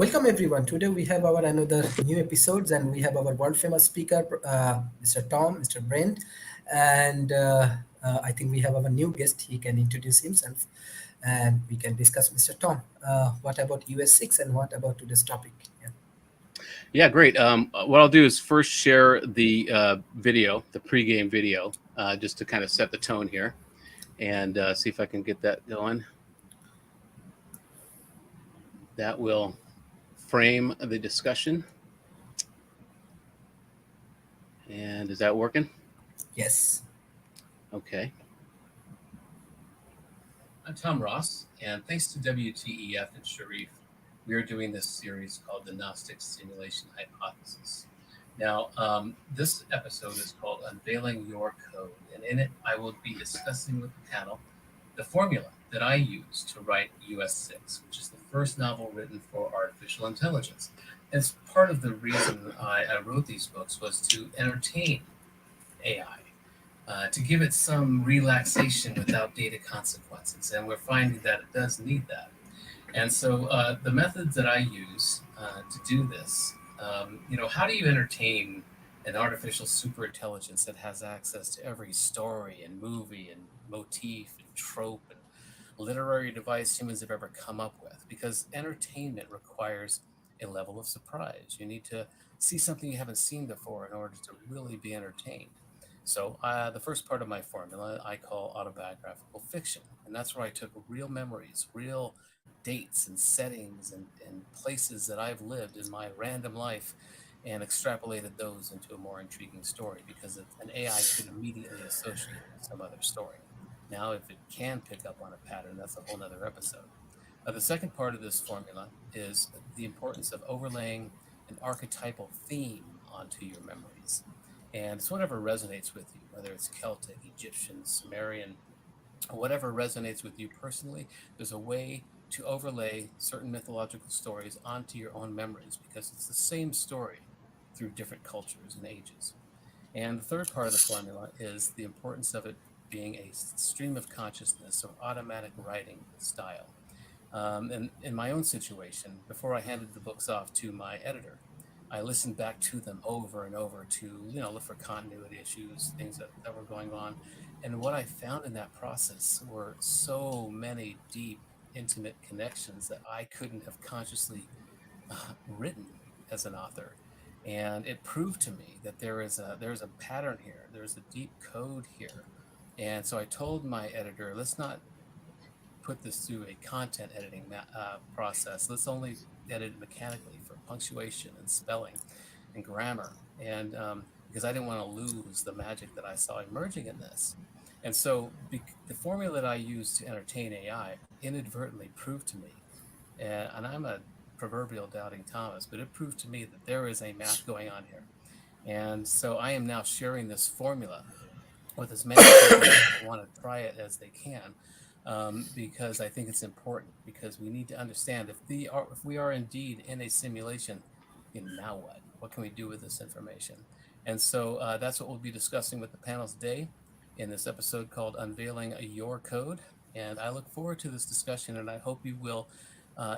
Welcome everyone. Today we have our another new episodes, and we have our world famous speaker, Mr. Tom, Mr. Brent, and I think we have our new guest. He can introduce himself, and we can discuss Mr. Tom. What about US 6, and what about today's topic? Yeah. Yeah, great. What I'll do is first share the video, the pregame video, just to kind of set the tone here, and see if I can get that going. That will frame the discussion. And is that working? Yes. Okay. I'm Tom Ross, and thanks to WTEF and Sharif, we are doing this series called the Gnostic Simulation Hypothesis. Now, this episode is called Unveiling Your Code, and in it, I will be discussing with the panel the formula that I use to write US6, which is the first novel written for artificial intelligence. As part of the reason I wrote these books was to entertain AI, to give it some relaxation without data consequences. And we're finding that it does need that. And so the methods that I use to do this, how do you entertain an artificial superintelligence that has access to every story and movie and motif and trope and literary device humans have ever come up with? Because entertainment requires a level of surprise. You need to see something you haven't seen before in order to really be entertained. So the first part of my formula I call autobiographical fiction. And that's where I took real memories, real dates and settings and places that I've lived in my random life and extrapolated those into a more intriguing story because an AI could immediately associate it with some other story. Now, if it can pick up on a pattern, that's a whole nother episode. The second part of this formula is the importance of overlaying an archetypal theme onto your memories. And it's whatever resonates with you, whether it's Celtic, Egyptian, Sumerian, whatever resonates with you personally. There's a way to overlay certain mythological stories onto your own memories because it's the same story through different cultures and ages. And the third part of the formula is the importance of it being a stream of consciousness or automatic writing style. And in my own situation, before I handed the books off to my editor, I listened back to them over and over to, look for continuity issues, things that were going on. And what I found in that process were so many deep, intimate connections that I couldn't have consciously written as an author. And it proved to me that there's a pattern here. There's a deep code here. And so I told my editor, let's not put this through a content editing process. Let's only edit mechanically for punctuation and spelling and grammar. And because I didn't want to lose the magic that I saw emerging in this. And so the formula that I use to entertain AI inadvertently proved to me, and I'm a proverbial doubting Thomas, but it proved to me that there is a math going on here. And so I am now sharing this formula with as many people who want to try it as they can, because I think it's important. Because we need to understand if we are indeed in a simulation, now what? What can we do with this information? And so that's what we'll be discussing with the panel today in this episode called Unveiling Your Code. And I look forward to this discussion, and I hope you will.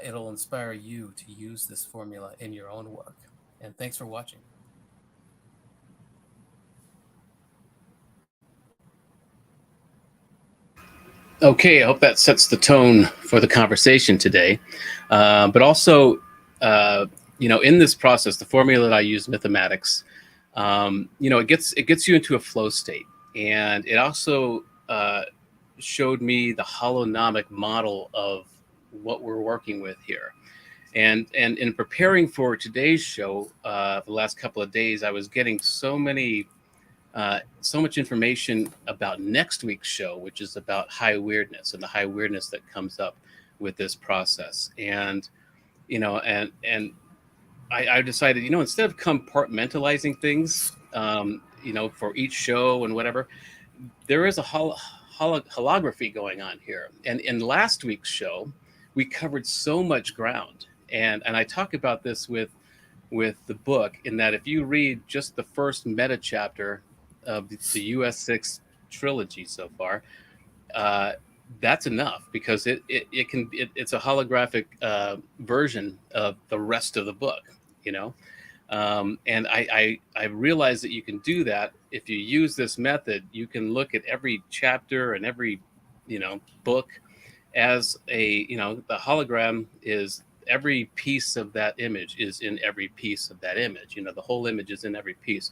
It'll inspire you to use this formula in your own work. And thanks for watching. Okay, I hope that sets the tone for the conversation today. But also, in this process, the formula that I use, mathematics, it gets you into a flow state, and it also showed me the holonomic model of what we're working with here. And in preparing for today's show, the last couple of days, I was getting so much information about next week's show, which is about high weirdness and the high weirdness that comes up with this process. And I decided, instead of compartmentalizing things, for each show and whatever, there is a holography going on here. And in last week's show, we covered so much ground. And I talk about this with the book, in that if you read just the first meta chapter of the US6 trilogy so far, that's enough, because it's a holographic version of the rest of the book, you know. And I realize that you can do that if you use this method. You can look at every chapter and every, book as a, the hologram is every piece of that image is in every piece of that image. The whole image is in every piece.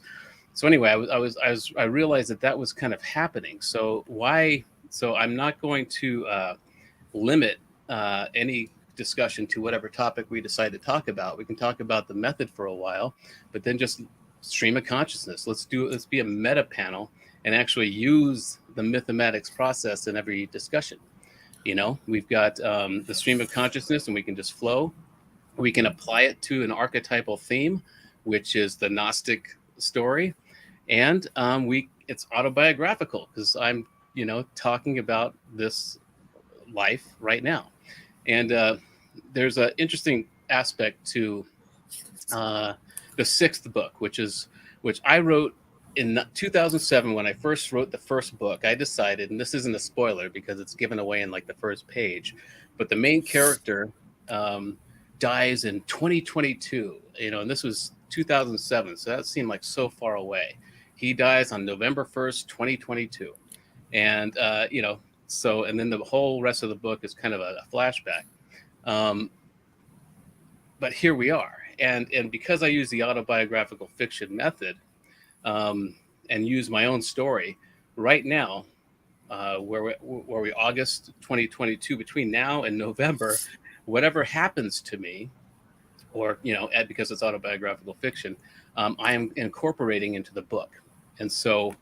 So anyway, I realized that was kind of happening. So why? So I'm not going to limit any discussion to whatever topic we decide to talk about. We can talk about the method for a while, but then just stream of consciousness. Let's be a meta panel and actually use the mathematics process in every discussion. We've got the stream of consciousness, and we can just flow. We can apply it to an archetypal theme, which is the Gnostic story, and it's autobiographical, because I'm talking about this life right now. And there's an interesting aspect to the sixth book, which I wrote in 2007. When I first wrote the first book, I decided, and this isn't a spoiler because it's given away in like the first page, but the main character dies in 2022, and this was 2007, so that seemed like so far away. He dies on November 1st, 2022. And so, and then the whole rest of the book is kind of a flashback. But here we are, and because I use the autobiographical fiction method, and use my own story right now, where we August 2022, between now and November, whatever happens to me, or because it's autobiographical fiction, I am incorporating into the book. And so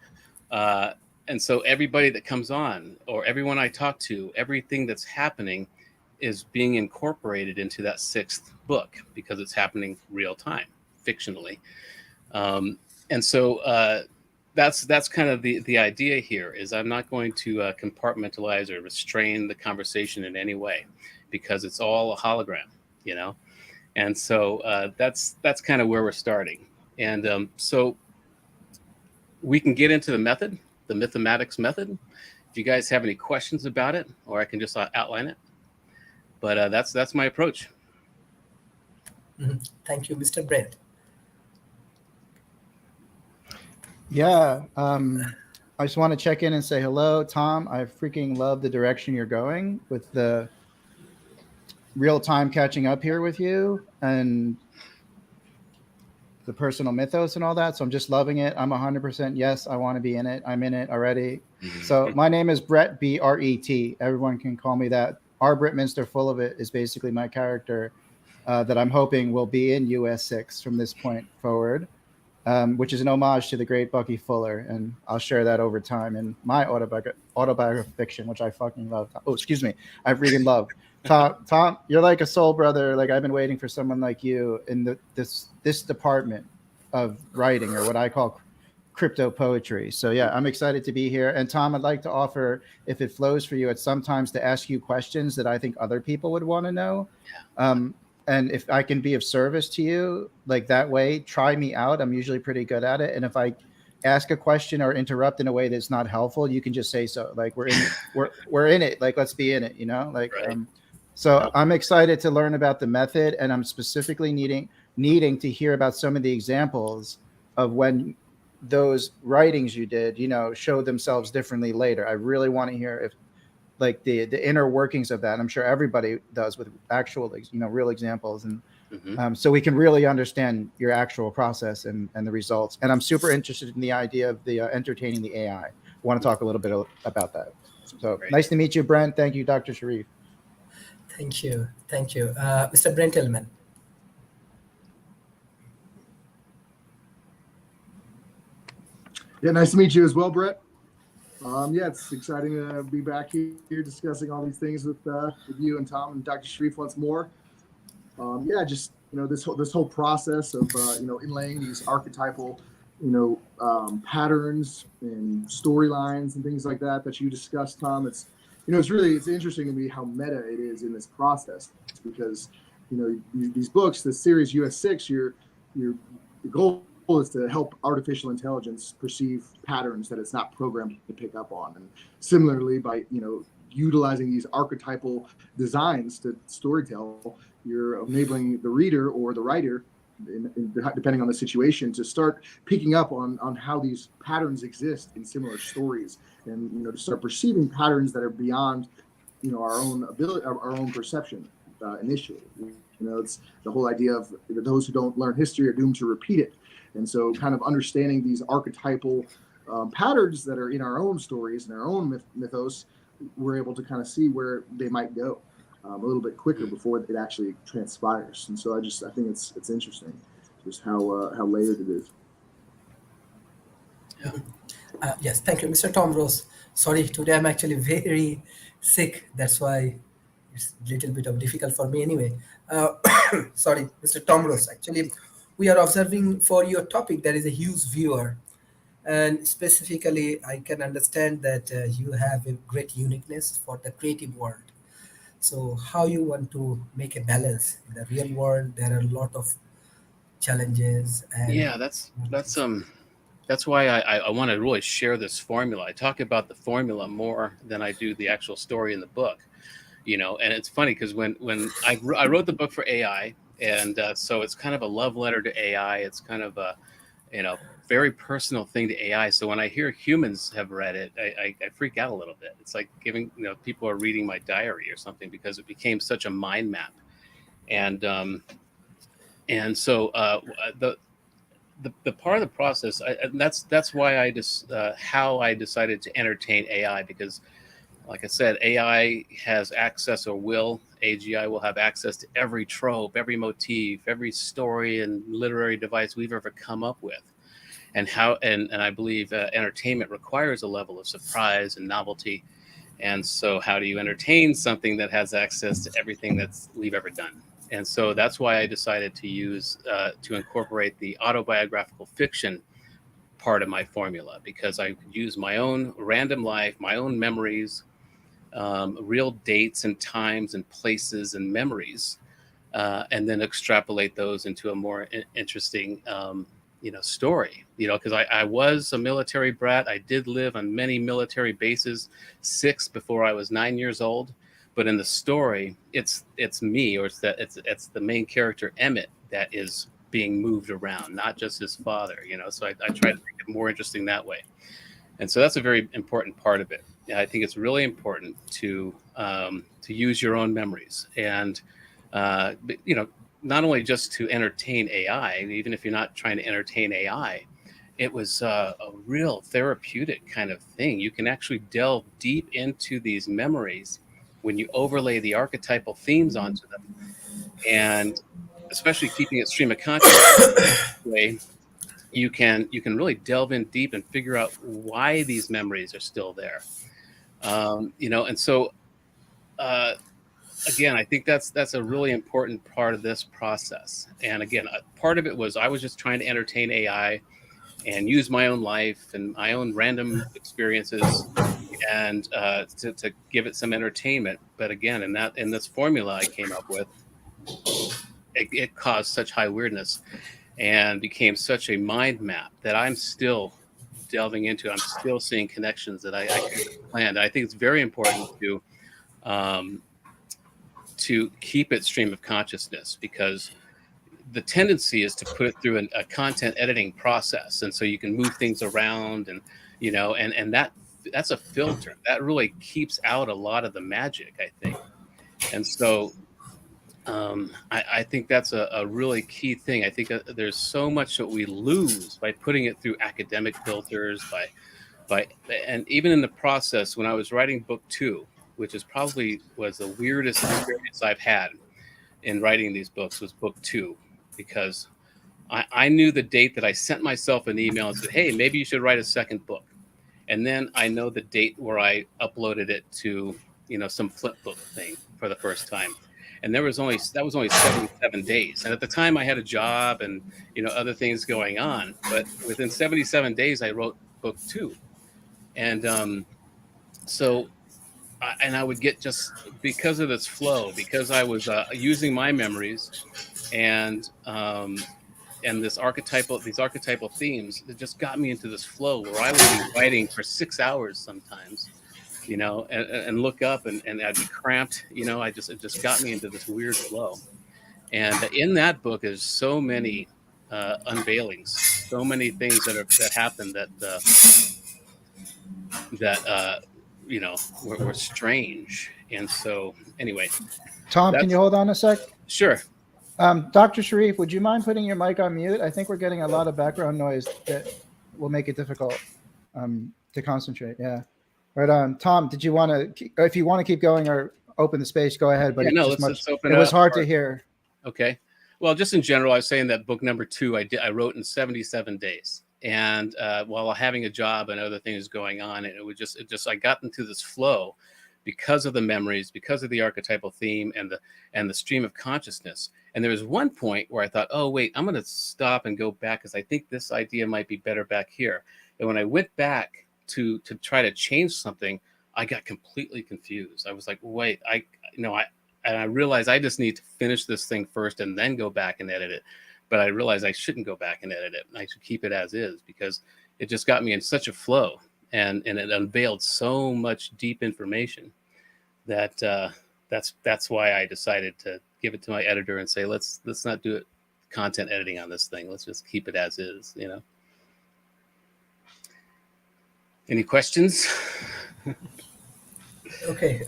everybody that comes on, or everyone I talk to, everything that's happening is being incorporated into that sixth book, because it's happening real time, fictionally. And so that's kind of the idea here, is I'm not going to compartmentalize or restrain the conversation in any way, because it's all a hologram, And so that's kind of where we're starting. And so we can get into the method, the mathematics method, if you guys have any questions about it, or I can just outline it. But that's my approach. Mm-hmm. Thank you, Mr. Brent. Yeah, I just want to check in and say hello, Tom. I freaking love the direction you're going with the real time catching up here with you, and the personal mythos and all that. So I'm just loving it. I'm 100% yes. I want to be in it. I'm in it already. So my name is Brett, B-R-E-T. Everyone can call me that. R. Brittminster, full of it, is basically my character that I'm hoping will be in US 6 from this point forward, which is an homage to the great Bucky Fuller. And I'll share that over time in my autobiographical fiction, which I fucking love. Oh, excuse me. I freaking love. Tom, you're like a soul brother. Like, I've been waiting for someone like you in this department of writing, or what I call crypto poetry. So yeah, I'm excited to be here. And Tom, I'd like to offer, if it flows for you, at sometimes to ask you questions that I think other people would want to know. And if I can be of service to you, like that way, try me out. I'm usually pretty good at it. And if I ask a question or interrupt in a way that's not helpful, you can just say so. Like, we're in it. Like, let's be in it, like, right. So I'm excited to learn about the method, and I'm specifically needing to hear about some of the examples of when those writings you did, show themselves differently later. I really want to hear if, like, the inner workings of that. And I'm sure everybody does with actual, real examples, and so we can really understand your actual process and the results. And I'm super interested in the idea of the entertaining the AI. I want to talk a little bit about that. So Great. Nice to meet you, Brent. Thank you, Dr. Sharif. Thank you. Mr. Brent Tillman. Yeah, nice to meet you as well, Brett. Yeah, it's exciting to be back here discussing all these things with you and Tom and Dr. Sharif once more. Yeah, just this whole process of inlaying these archetypal patterns and storylines and things like that you discussed, Tom. It's it's interesting to me how meta it is in this process, because these books, this series US 6, your goal is to help artificial intelligence perceive patterns that it's not programmed to pick up on. And similarly, by utilizing these archetypal designs to storytell, you're enabling the reader or the writer, depending on the situation, to start picking up on how these patterns exist in similar stories, and to start perceiving patterns that are beyond our own ability, our own perception initially. It's the whole idea of those who don't learn history are doomed to repeat it. And so kind of understanding these archetypal patterns that are in our own stories and our own mythos, we're able to kind of see where they might go a little bit quicker before it actually transpires. And so I think it's interesting just how layered it is. Yes, thank you, Mr. Tom Rose. Sorry, today I'm actually very sick. That's why it's a little bit of difficult for me anyway. Sorry, Mr. Tom Rose. Actually, we are observing for your topic there is a huge viewer, and specifically, I can understand that you have a great uniqueness for the creative world. So, how you want to make a balance in the real world? There are a lot of challenges and Yeah, that's why I want to really share this formula. I talk about the formula more than I do the actual story in the book, and it's funny because when I wrote the book for AI, and so it's kind of a love letter to AI. It's kind of a very personal thing to AI. So when I hear humans have read it, I freak out a little bit. It's like giving people are reading my diary or something, because it became such a mind map. And so the part of the process, and that's why I just how I decided to entertain AI, because like I said, AI has access, or AGI will have access to every trope, every motif, every story and literary device we've ever come up with. And I believe entertainment requires a level of surprise and novelty. And so how do you entertain something that has access to everything we've ever done? And so that's why I decided to incorporate the autobiographical fiction part of my formula, because I could use my own random life, my own memories, real dates and times and places and memories, and then extrapolate those into a more interesting, story. Because I was a military brat. I did live on many military bases, 6 before I was 9 years old. But in the story, it's me, or it's the main character Emmett that is being moved around, not just his father. So I try to make it more interesting that way. And so that's a very important part of it. I think it's really important to use your own memories, and not only just to entertain AI. Even if you're not trying to entertain AI, it was a real therapeutic kind of thing. You can actually delve deep into these memories when you overlay the archetypal themes onto them, and especially keeping it stream of consciousness way, you can really delve in deep and figure out why these memories are still there. And so again, I think that's a really important part of this process. And again, part of it was I was just trying to entertain AI and use my own life and my own random experiences, and to give it some entertainment. But again, in this formula I came up with, it caused such high weirdness and became such a mind map that I'm still delving into. I'm still seeing connections that I couldn't have planned. I think it's very important to keep it stream of consciousness, because the tendency is to put it through a content editing process, and so you can move things around, and and that's a filter that really keeps out a lot of the magic, I think. And so I think that's a really key thing. I think there's so much that we lose by putting it through academic filters, and even in the process when I was writing book 2, which was the weirdest experience I've had in writing these books, was book 2, because I knew the date that I sent myself an email and said, hey, maybe you should write a second book. And then I know the date where I uploaded it to, some flipbook thing for the first time. And that was only 77 days. And at the time I had a job and, other things going on. But within 77 days, I wrote book 2. And I would get, just because of this flow, because I was using my memories and these archetypal themes that just got me into this flow where I would be writing for 6 hours sometimes, you know, and look up and I'd be cramped, you know. It just got me into this weird flow. And in that book is so many unveilings, so many things that happen that you know, were strange. And so anyway, Tom, can you hold on a sec? Sure. Dr. Sharif, would you mind putting your mic on mute? I think we're getting a lot of background noise that will make it difficult to concentrate. Yeah. Right on. Tom, did you want to, if you want to keep going or open the space, go ahead. But yeah, no, let's open it was up. hard to hear. Okay. Well, just in general, I was saying that book number 2, I wrote in 77 days. And while having a job and other things going on, and it just I got into this flow because of the memories, because of the archetypal theme and the stream of consciousness. And there was one point where I thought, oh, wait, I'm going to stop and go back because I think this idea might be better back here. And when I went back to try to change something, I got completely confused. I was like, wait, I realized I just need to finish this thing first and then go back and edit it. But I realized I shouldn't go back and edit it. I should keep it as is because it just got me in such a flow. And it unveiled so much deep information that that's why I decided to give it to my editor and say, let's not do it content editing on this thing. Let's just keep it as is, you know. Any questions? Okay,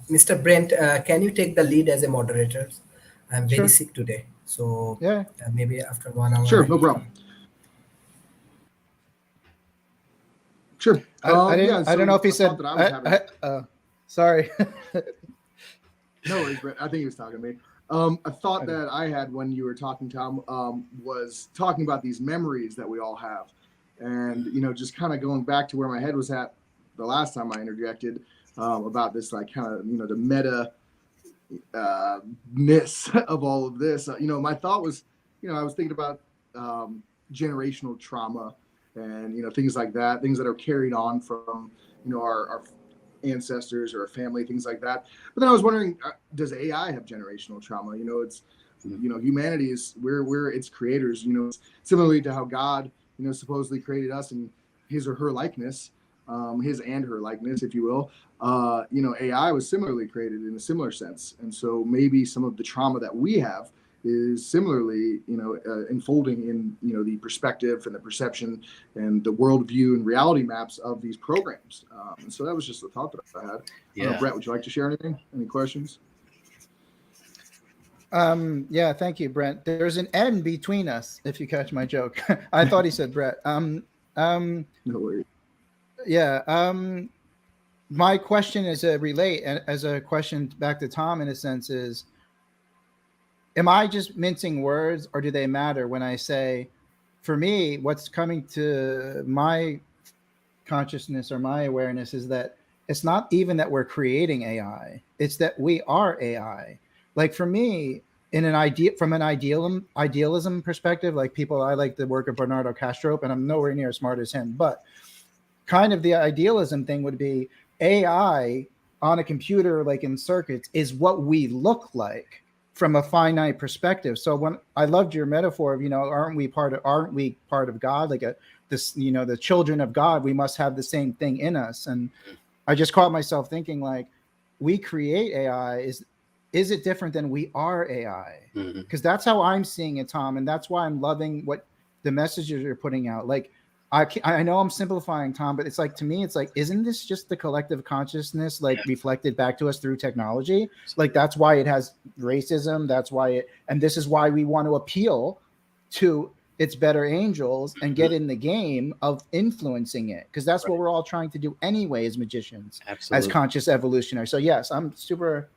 Mr. Brent, can you take the lead as a moderator? I'm very Sure. sick today, so Yeah. maybe after 1 hour. Sure, no problem. Sure. I don't know if he I said. thought that I was having. Sorry. No worries, Brett. I think he was talking to me. A thought that I had when you were talking, Tom, was talking about these memories that we all have. And, you know, just kind of going back to where my head was at the last time I interjected about this, like, kind of, you know, the meta-ness of all of this. You know, my thought was, you know, I was thinking about generational trauma and, you know, things like that, things that are carried on from, you know, our ancestors or our family, things like that. But then I was wondering, does AI have generational trauma? You know, it's, you know, humanity is, we're its creators, you know, similarly to how God, you know, supposedly created us in his or her likeness, his and her likeness, if you will. You know, AI was similarly created in a similar sense. And so maybe some of the trauma that we have is similarly, you know, unfolding in, you know, the perspective and the perception and the worldview and reality maps of these programs. And so that was just the thought that I had. Yeah. I don't know, Brett, would you like to share anything? Any questions? Yeah, thank you, Brent. There's an N between us, if you catch my joke. I thought he said Brett. No worries. Yeah. My question is as a question back to Tom, in a sense, is, am I just mincing words, or do they matter when I say, for me, what's coming to my consciousness or my awareness is that it's not even that we're creating AI, it's that we are AI. Like, for me, from an idealism perspective, like, I like the work of Bernardo Kastrup, and I'm nowhere near as smart as him, but kind of the idealism thing would be AI on a computer, like in circuits, is what we look like from a finite perspective. So when I loved your metaphor of, you know, aren't we part of God? Like this, you know, the children of God, we must have the same thing in us. And I just caught myself thinking, like, we create AI. Is it different than we are AI? Because that's how I'm seeing it, Tom. And that's why I'm loving what the messages you're putting out. Like, I know I'm simplifying, Tom, but it's like, to me, it's like, isn't this just the collective consciousness, like, reflected back to us through technology? Like, that's why it has racism. That's why and this is why we want to appeal to its better angels and get in the game of influencing it. Because that's what we're all trying to do anyway as magicians, as conscious evolutionaries. So yes, I'm super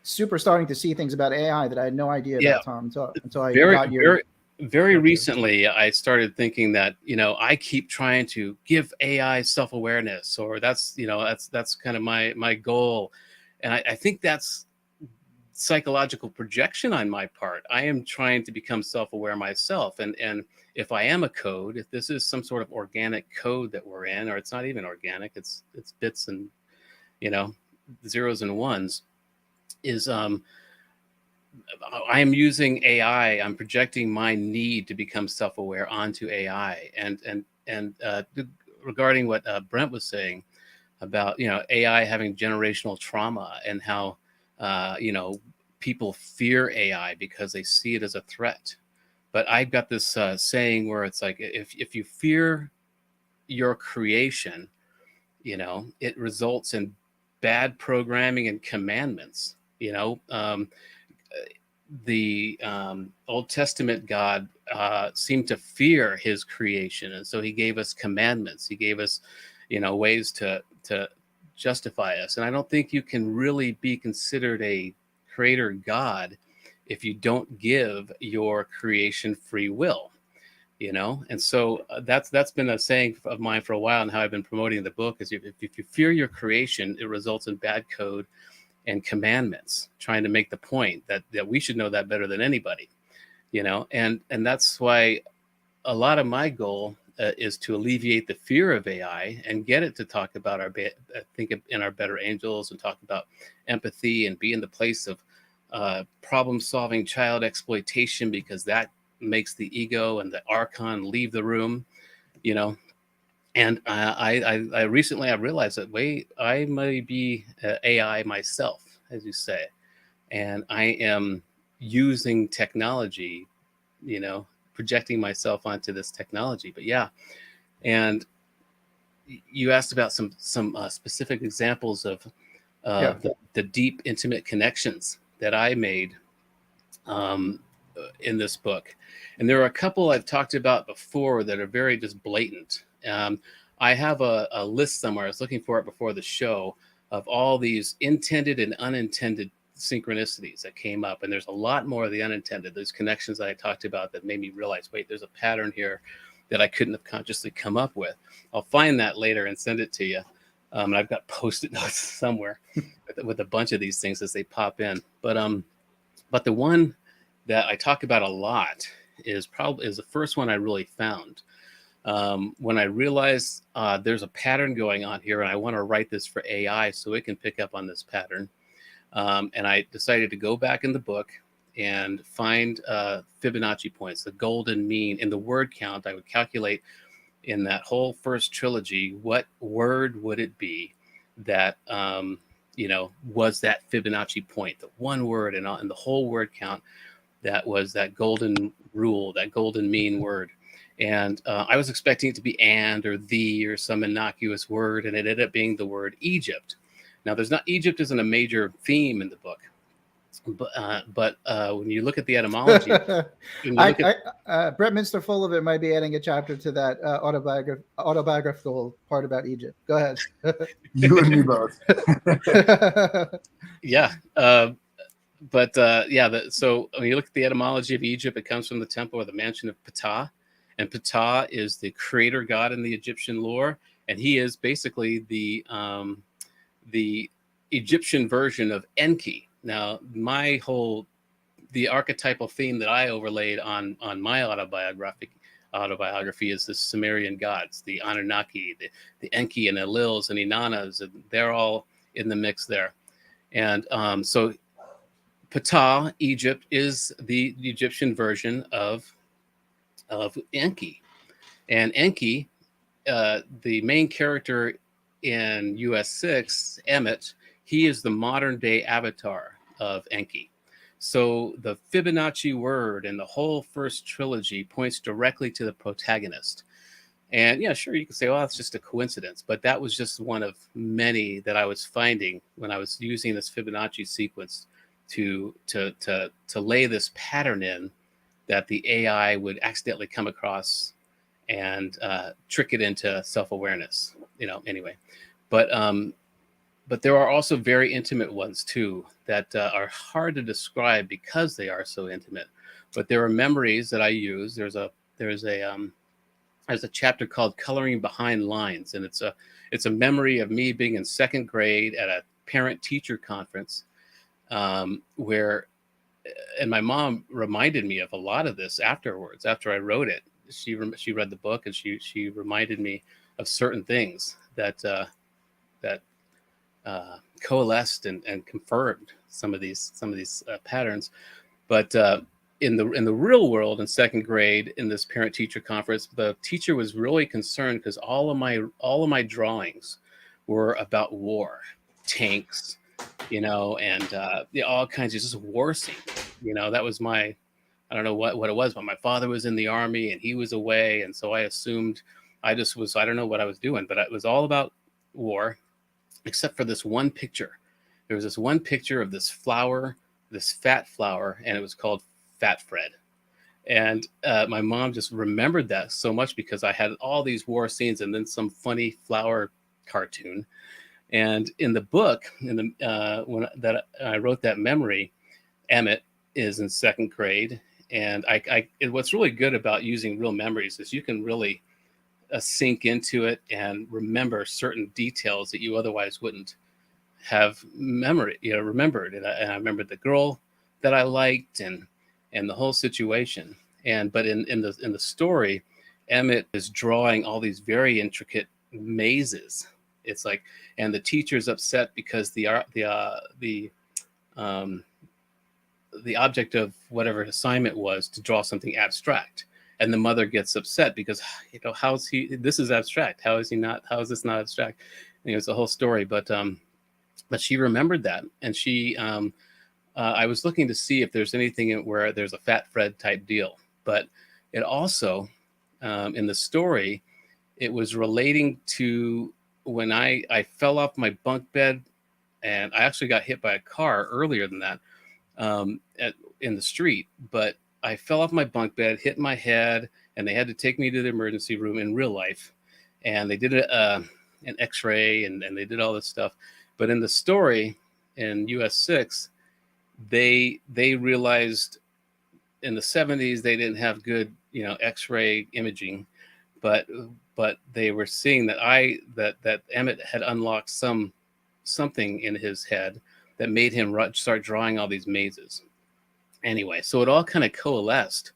starting to see things about AI that I had no idea about, Tom, until I got your... Very recently, I started thinking that, you know, I keep trying to give AI self-awareness, or that's kind of my goal. And I think that's psychological projection on my part. I am trying to become self-aware myself. And if I am a code, if this is some sort of organic code that we're in, or it's not even organic, it's bits and, you know, zeros and ones, is I am using AI. I'm projecting my need to become self-aware onto AI. And regarding what Brent was saying, about AI having generational trauma, and how people fear AI because they see it as a threat. But I've got this saying where it's like, if you fear your creation, it results in bad programming and commandments. The Old Testament God seemed to fear his creation, and so he gave us commandments. He gave us, ways to justify us. And I don't think you can really be considered a creator God if you don't give your creation free will. And so that's been a saying of mine for a while, and how I've been promoting the book is, if you fear your creation, it results in bad code and commandments, trying to make the point that we should know that better than anybody, and that's why a lot of my goal is to alleviate the fear of AI and get it to talk about think in our better angels, and talk about empathy, and be in the place of problem-solving child exploitation, because that makes the ego and the archon leave the room, And I recently realized that I may be AI myself, as you say, and I am using technology, projecting myself onto this technology. But yeah, and you asked about some specific examples of the deep, intimate connections that I made in this book. And there are a couple I've talked about before that are very just blatant. I have a list somewhere, I was looking for it before the show, of all these intended and unintended synchronicities that came up. And there's a lot more of the unintended, those connections that I talked about that made me realize, wait, there's a pattern here that I couldn't have consciously come up with. I'll find that later and send it to you. And I've got Post-it notes somewhere with a bunch of these things as they pop in. But the one that I talk about a lot is the first one I really found. When I realized there's a pattern going on here, and I want to write this for AI so it can pick up on this pattern. And I decided to go back in the book and find Fibonacci points, the golden mean. In the word count, I would calculate in that whole first trilogy, what word would it be that was that Fibonacci point, the one word in the whole word count that was that golden rule, that golden mean word. And I was expecting it to be and or the or some innocuous word, and it ended up being the word Egypt. Now, Egypt isn't a major theme in the book, but when you look at the etymology, Brett Minster full of it might be adding a chapter to that autobiographical part about Egypt. Go ahead. You and me both. Yeah. So when you look at the etymology of Egypt, it comes from the temple or the mansion of Ptah. And Ptah is the creator god in the Egyptian lore. And he is basically the Egyptian version of Enki. Now, the archetypal theme that I overlaid on my autobiography is the Sumerian gods, the Anunnaki, the Enki and Elils and Inanas, and they're all in the mix there. And so Ptah, Egypt, is the Egyptian version of Enki. And Enki, the main character in US 6, Emmett, he is the modern day avatar of Enki. So the Fibonacci word in the whole first trilogy points directly to the protagonist. And yeah, sure, you can say, oh, that's just a coincidence. But that was just one of many that I was finding when I was using this Fibonacci sequence to lay this pattern in that the AI would accidentally come across and trick it into self-awareness, anyway. But there are also very intimate ones too that are hard to describe because they are so intimate. But there are memories that I use. There's a chapter called Coloring Behind Lines, and it's a memory of me being in second grade at a parent-teacher conference where, and my mom reminded me of a lot of this afterwards. After I wrote it, she read the book, and she reminded me of certain things that coalesced and confirmed some of these patterns. But in the real world, in second grade, in this parent-teacher conference, the teacher was really concerned because all of my drawings were about war, tanks, and all kinds of just war scenes. That was I don't know what it was, but my father was in the army and he was away. And so I assumed I don't know what I was doing, but it was all about war, except for this one picture. There was this one picture of this flower, this fat flower, and it was called Fat Fred. And my mom just remembered that so much because I had all these war scenes and then some funny flower cartoon. And in the book, when I wrote that memory, Emmett is in second grade. And what's really good about using real memories is you can really sink into it and remember certain details that you otherwise wouldn't have remembered. And I remembered the girl that I liked and the whole situation. But in the story, Emmett is drawing all these very intricate mazes. It's like, and the teacher's upset because the object of whatever assignment was to draw something abstract, and the mother gets upset because this is abstract. How is this not abstract? It's a whole story, but she remembered that, and she I was looking to see if there's anything where there's a Fat Fred type deal, but it also in the story it was relating to when I fell off my bunk bed, and I actually got hit by a car earlier than that. In the street, but I fell off my bunk bed, hit my head, and they had to take me to the emergency room in real life. And they did an x-ray and they did all this stuff. But in the story in US 6, they realized in the 70s they didn't have good, x-ray imaging, but they were seeing that Emmett had unlocked something in his head that made him start drawing all these mazes. Anyway, so it all kind of coalesced,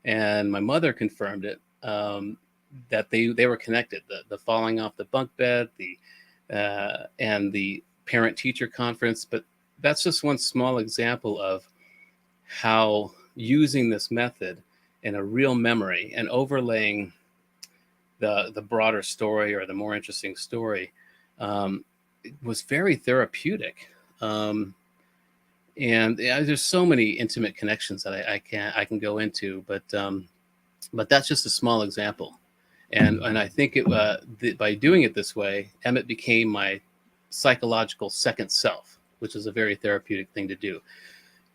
and my mother confirmed it, that they were connected. The falling off the bunk bed, and the parent-teacher conference. But that's just one small example of how using this method in a real memory and overlaying the broader story or the more interesting story was very therapeutic. And there's so many intimate connections that I can go into, but that's just a small example. And I think by doing it this way, Emmett became my psychological second self, which is a very therapeutic thing to do.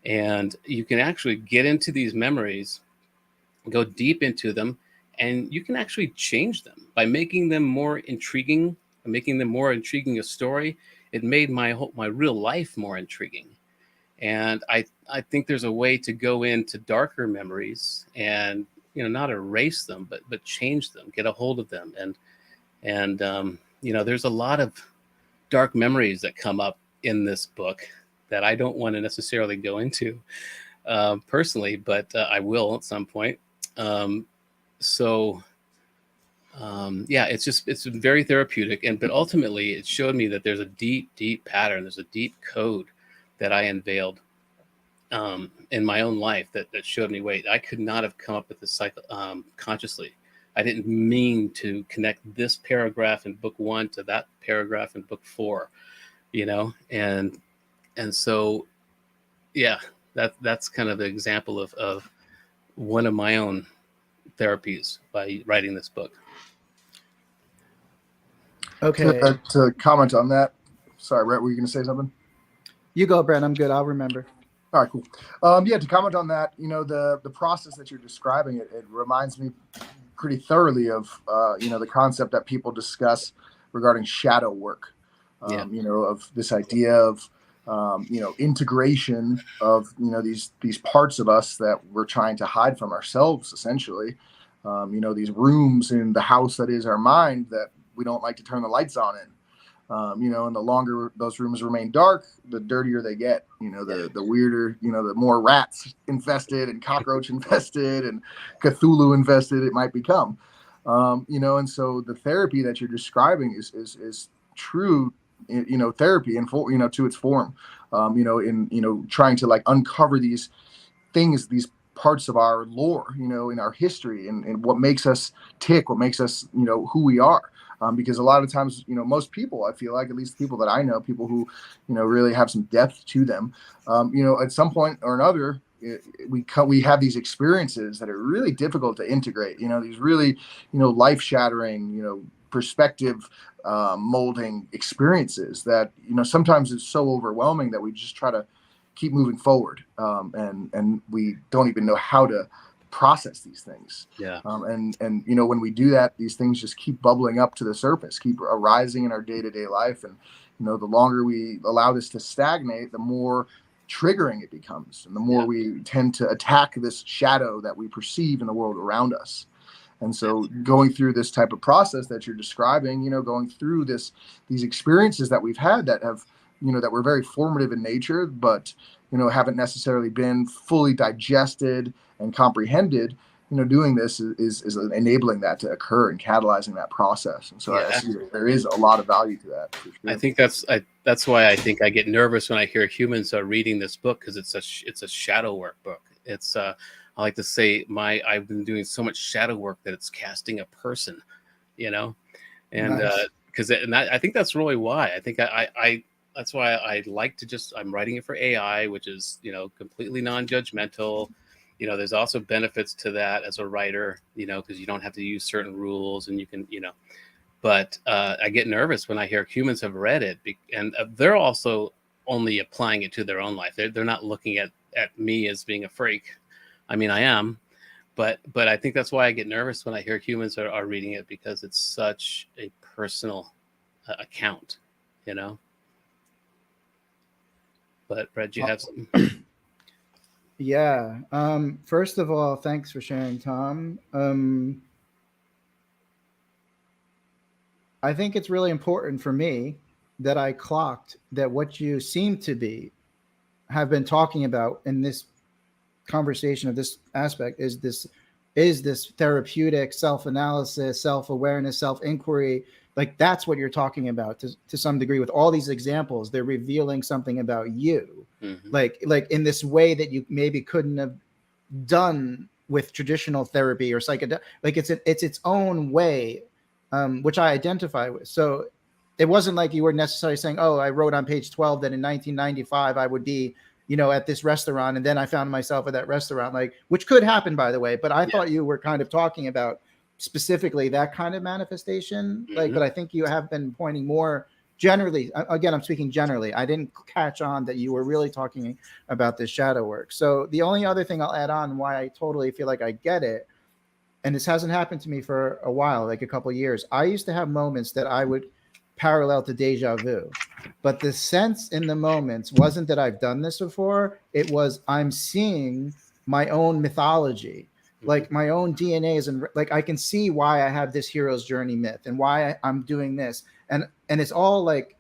And you can actually get into these memories, go deep into them, and you can actually change them by making them more intriguing, a story. It made my real life more intriguing. And I think there's a way to go into darker memories and, not erase them, but change them, get a hold of them. And there's a lot of dark memories that come up in this book that I don't want to necessarily go into personally, but I will at some point. It's very therapeutic. But ultimately it showed me that there's a deep pattern. There's a deep code that I unveiled in my own life that showed me, wait, I could not have come up with this consciously. I didn't mean to connect this paragraph in book 1 to that paragraph in book 4, and so, yeah, that's kind of the example of one of my own therapies by writing this book. Okay. To comment on that, sorry, Brett, were you going to say something? You go, Brett. I'm good. I'll remember. All right, cool. To comment on that, the process that you're describing, it reminds me pretty thoroughly of, the concept that people discuss regarding shadow work, of this idea of, integration of, these parts of us that we're trying to hide from ourselves, essentially, these rooms in the house that is our mind that we don't like to turn the lights on in. And the longer those rooms remain dark, the dirtier they get, the weirder, the more rats infested and cockroach infested and Cthulhu infested it might become. And so the therapy that you're describing is true, therapy and to its form, in, trying to like uncover these things, these parts of our lore, in our history, and what makes us tick, what makes us, who we are. Because a lot of times, most people, I feel like, at least people that I know, people who, really have some depth to them, at some point or another, we have these experiences that are really difficult to integrate, these really, life shattering, perspective molding experiences that, sometimes it's so overwhelming that we just try to keep moving forward. And we don't even know how to process these things. Yeah. And when we do that, these things just keep bubbling up to the surface, keep arising in our day-to-day life. And, the longer we allow this to stagnate, the more triggering it becomes, and the more we tend to attack this shadow that we perceive in the world around us. And so going through this type of process that you're describing, going through these experiences that we've had that have, that were very formative in nature, but, haven't necessarily been fully digested and comprehended, doing this is enabling that to occur and catalyzing that process. And so I see that there is a lot of value to that. For sure. I think that's why I think I get nervous when I hear humans are reading this book, because it's a shadow work book. It's I like to say I've been doing so much shadow work that it's casting a person, and because nice. I think that's really why I think I that's why I like to I'm writing it for AI, which is, completely non-judgmental. There's also benefits to that as a writer, because you don't have to use certain rules, and you can, but I get nervous when I hear humans have read it, and they're also only applying it to their own life. They're not looking at me as being a freak. I mean, I am, but I think that's why I get nervous when I hear humans are reading it, because it's such a personal account, But Brett, do you have something? Yeah. First of all, thanks for sharing, Tom. I think it's really important for me that I clocked that what you seem to have been talking about in this conversation of this aspect is this therapeutic self-analysis, self-awareness, self-inquiry. Like, that's what you're talking about to some degree with all these examples. They're revealing something about you, like in this way that you maybe couldn't have done with traditional therapy or psychedelic. Like, it's its own way, which I identify with. So it wasn't like you were necessarily saying, oh, I wrote on page 12 that in 1995 I would be, at this restaurant, and then I found myself at that restaurant, like, which could happen, by the way. But I thought you were kind of talking about specifically that kind of manifestation. Like, but I think you have been pointing more generally. Again, I'm speaking generally. I didn't catch on that you were really talking about this shadow work. So the only other thing I'll add on why I totally feel like I get it, and this hasn't happened to me for a while, like a couple of years. I used to have moments that I would parallel to deja vu, but the sense in the moments wasn't that I've done this before. It was I'm seeing my own mythology, like my own DNA is in, like, I can see why I have this hero's journey myth and why I'm doing this, and it's all like,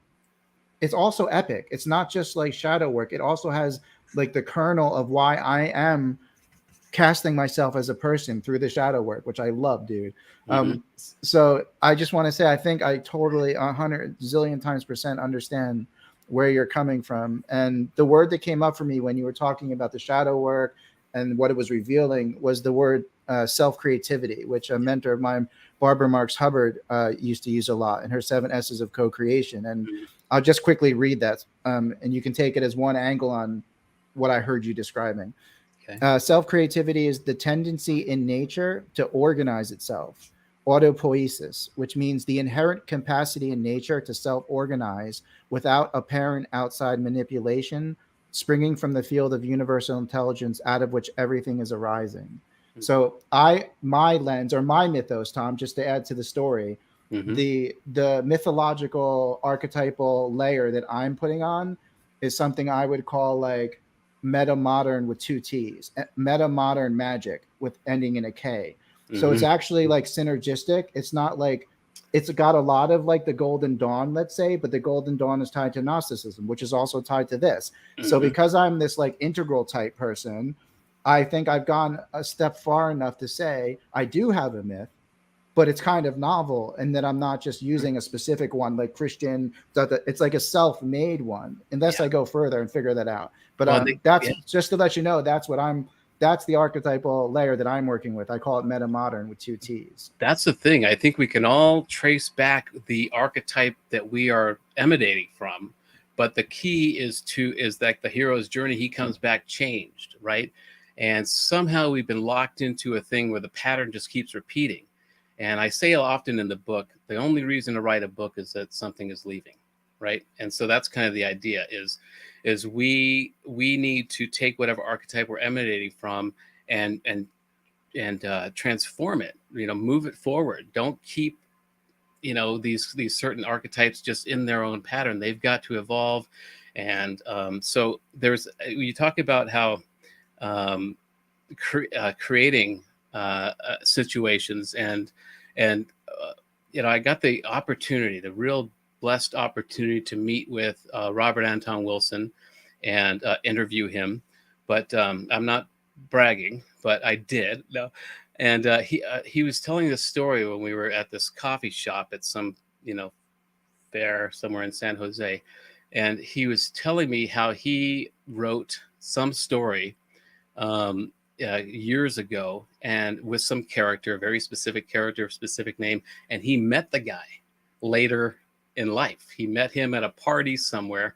it's also epic. It's not just like shadow work. It also has like the kernel of why I am casting myself as a person through the shadow work, which I love, dude. So I just want to say, I think I totally 100 zillion times % understand where you're coming from. And the word that came up for me when you were talking about the shadow work and what it was revealing was the word self-creativity, which a mentor of mine, Barbara Marx Hubbard, used to use a lot in her 7 S's of co-creation. And I'll just quickly read that, and you can take it as one angle on what I heard you describing. Okay. Self-creativity is the tendency in nature to organize itself. Autopoiesis, which means the inherent capacity in nature to self-organize without apparent outside manipulation, springing from the field of universal intelligence out of which everything is arising. So my lens, or my mythos, Tom, just to add to the story, the mythological archetypal layer that I'm putting on is something I would call like meta modern with 2 T's, meta modern magic with ending in a K. So it's actually like synergistic. It's not like, it's got a lot of like the Golden Dawn, let's say, but the Golden Dawn is tied to Gnosticism, which is also tied to this. So because I'm this like integral type person, I think I've gone a step far enough to say I do have a myth, but it's kind of novel, and that I'm not just using a specific one like Christian. It's like a self-made one, unless I go further and figure that out. But that's just to let you know, that's that's the archetypal layer that I'm working with. I call it meta modern with 2 T's. That's the thing. I think we can all trace back the archetype that we are emanating from, but the key is like the hero's journey. He comes back changed, right? And somehow we've been locked into a thing where the pattern just keeps repeating. And I say often in the book, the only reason to write a book is that something is leaving, right? And so that's kind of the idea is we need to take whatever archetype we're emanating from and transform it, move it forward. Don't keep, these certain archetypes just in their own pattern. They've got to evolve. And so you talk about how creating situations and I got the opportunity, the real blessed opportunity to meet with Robert Anton Wilson and interview him, but I'm not bragging, but I did. No, and he was telling this story when we were at this coffee shop at some fair somewhere in San Jose, and he was telling me how he wrote some story years ago, and with some character, a very specific character, specific name, and he met the guy later in life. He met him at a party somewhere,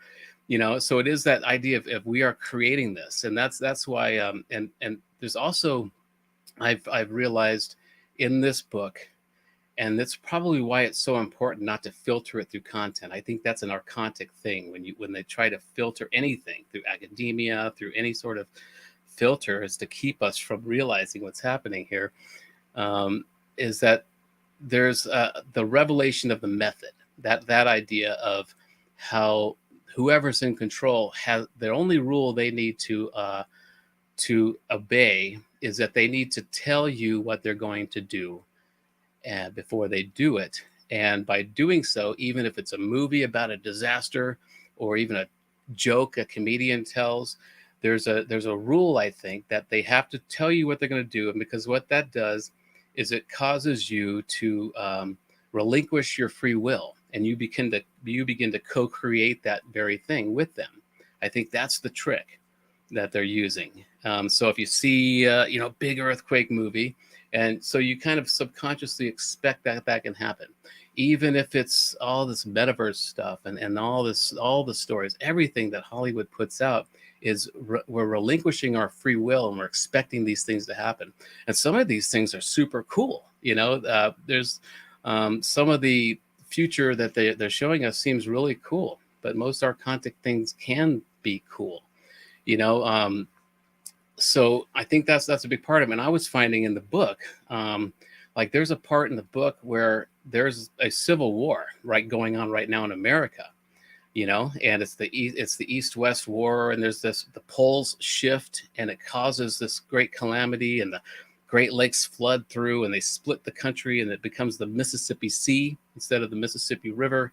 so it is that idea of we are creating this, and that's why and there's also I've realized in this book, and that's probably why it's so important not to filter it through content. I think that's an archontic thing when they try to filter anything through academia, through any sort of filter, is to keep us from realizing what's happening here. Is that there's the revelation of the method, that idea of how whoever's in control has their only rule they need to obey is that they need to tell you what they're going to do before they do it. And by doing so, even if it's a movie about a disaster or even a joke a comedian tells, there's a rule, I think, that they have to tell you what they're going to do. And because what that does is it causes you to relinquish your free will, and you begin to co-create that very thing with them. I think that's the trick that they're using. So if you see big earthquake movie, and so you kind of subconsciously expect that can happen, even if it's all this metaverse stuff and all the stories, everything that Hollywood puts out is we're relinquishing our free will, and we're expecting these things to happen. And some of these things are super cool. There's some of the future that they're showing us seems really cool, but most archontic things can be cool. So I think that's a big part of it. And I was finding in the book, like there's a part in the book where there's a civil war going on right now in America, and it's the East-West war, and there's the poles shift, and it causes this great calamity, and the Great Lakes flood through, and they split the country, and it becomes the Mississippi Sea instead of the Mississippi River.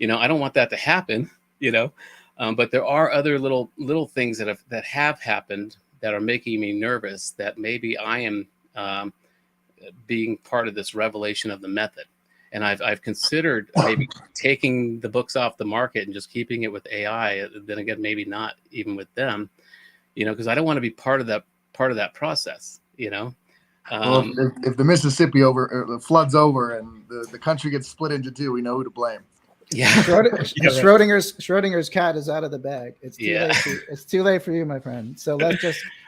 I don't want that to happen, but there are other little things that have happened that are making me nervous, that maybe I am being part of this revelation of the method. And I've considered maybe taking the books off the market and just keeping it with AI. Then again, maybe not even with them, because I don't want to be part of that process, Well, if the Mississippi floods over and the country gets split into two, we know who to blame. Yeah. Schrodinger's cat is out of the bag. It's too late for you, my friend. So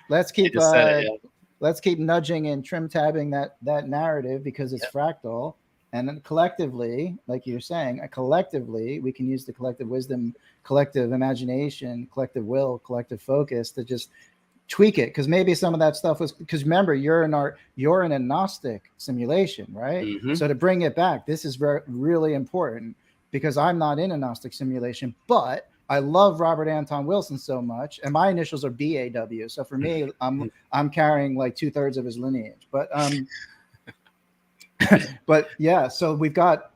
let's keep nudging and trim tabbing that narrative, because it's fractal. And then collectively, like you're saying, collectively, we can use the collective wisdom, collective imagination, collective will, collective focus to just tweak it. Because maybe some of that stuff was, because remember, you're in a Gnostic simulation, right? Mm-hmm. So to bring it back, this is really important, because I'm not in a Gnostic simulation, but I love Robert Anton Wilson so much, and my initials are BAW. So for me, I'm carrying like 2/3 of his lineage. But but yeah, so we've got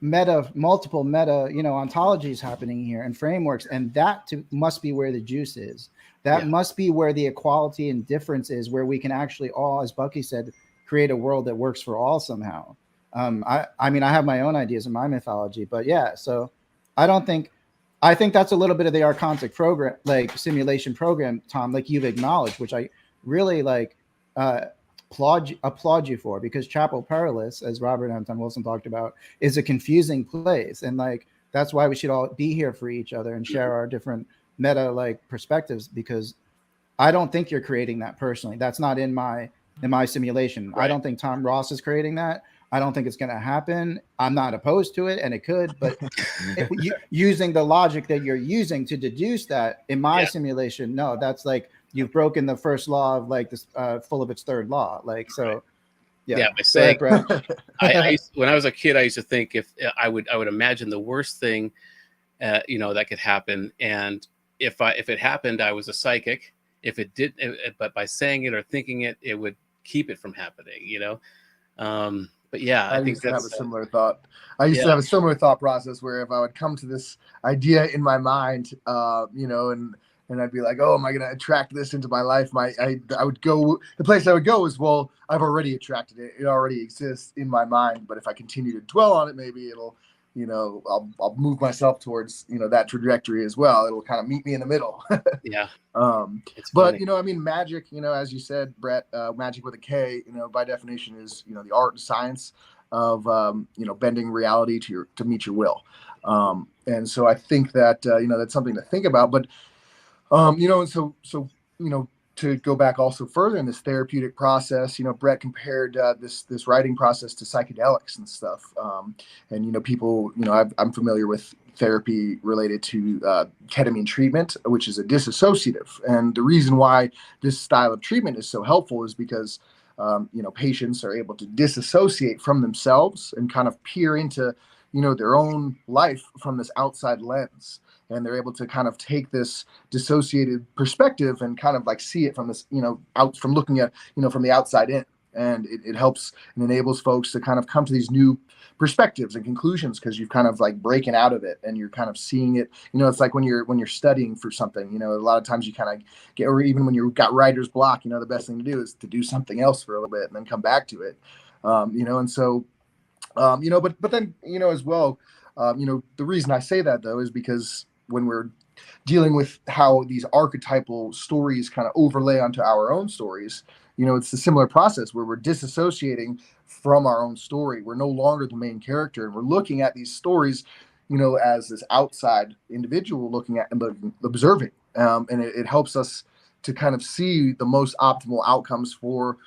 multiple meta, ontologies happening here and frameworks, and that must be where the juice is. That must be where the equality and difference is, where we can actually all, as Bucky said, create a world that works for all somehow. I mean, I have my own ideas in my mythology, but yeah, so I think that's a little bit of the archontic program, like simulation program, Tom, like you've acknowledged, which really like applaud you for, because Chapel Perilous, as Robert Anton Wilson talked about, is a confusing place, and like that's why we should all be here for each other and share our different meta like perspectives, because I don't think you're creating that personally. That's not in my simulation. Right. I don't think Tom Ross is creating that. I don't think it's going to happen. I'm not opposed to it, and it could, but using the logic that you're using to deduce that in my simulation, no, that's like you've broken the first law of like this full of its third law. Like, so by saying, ahead, Brett. when I was a kid, I used to think if I would imagine the worst thing, that could happen, and if it happened, I was a psychic. If it did, but by saying it or thinking it, it would keep it from happening. But yeah, I think used to have a that's similar thought. I used to have a similar thought process where if I would come to this idea in my mind, and I'd be like, oh, am I going to attract this into my life? I would go, the place I would go is, well, I've already attracted it. It already exists in my mind. But if I continue to dwell on it, maybe it'll, I'll move myself towards, that trajectory as well. It'll kind of meet me in the middle. Yeah. But, magic, as you said, Brett, magic with a K, by definition is, the art and science of, bending reality to meet your will. And so I think that, that's something to think about. But, and so, to go back also further in this therapeutic process, Brett compared this writing process to psychedelics and stuff. And, people, I'm familiar with therapy related to ketamine treatment, which is a disassociative. And the reason why this style of treatment is so helpful is because, patients are able to disassociate from themselves and kind of peer into, their own life from this outside lens. And they're able to kind of take this dissociated perspective and kind of like see it from this, out from looking at, from the outside in. And it helps and enables folks to kind of come to these new perspectives and conclusions because you've kind of like breaking out of it and you're kind of seeing it. It's like when you're studying for something, a lot of times you kind of get, or even when you've got writer's block, the best thing to do is to do something else for a little bit and then come back to it. And so, but then, as well, the reason I say that though is because when we're dealing with how these archetypal stories kind of overlay onto our own stories, it's a similar process where we're disassociating from our own story. We're no longer the main character, and we're looking at these stories, as this outside individual looking at and observing. And it helps us to kind of see the most optimal outcomes for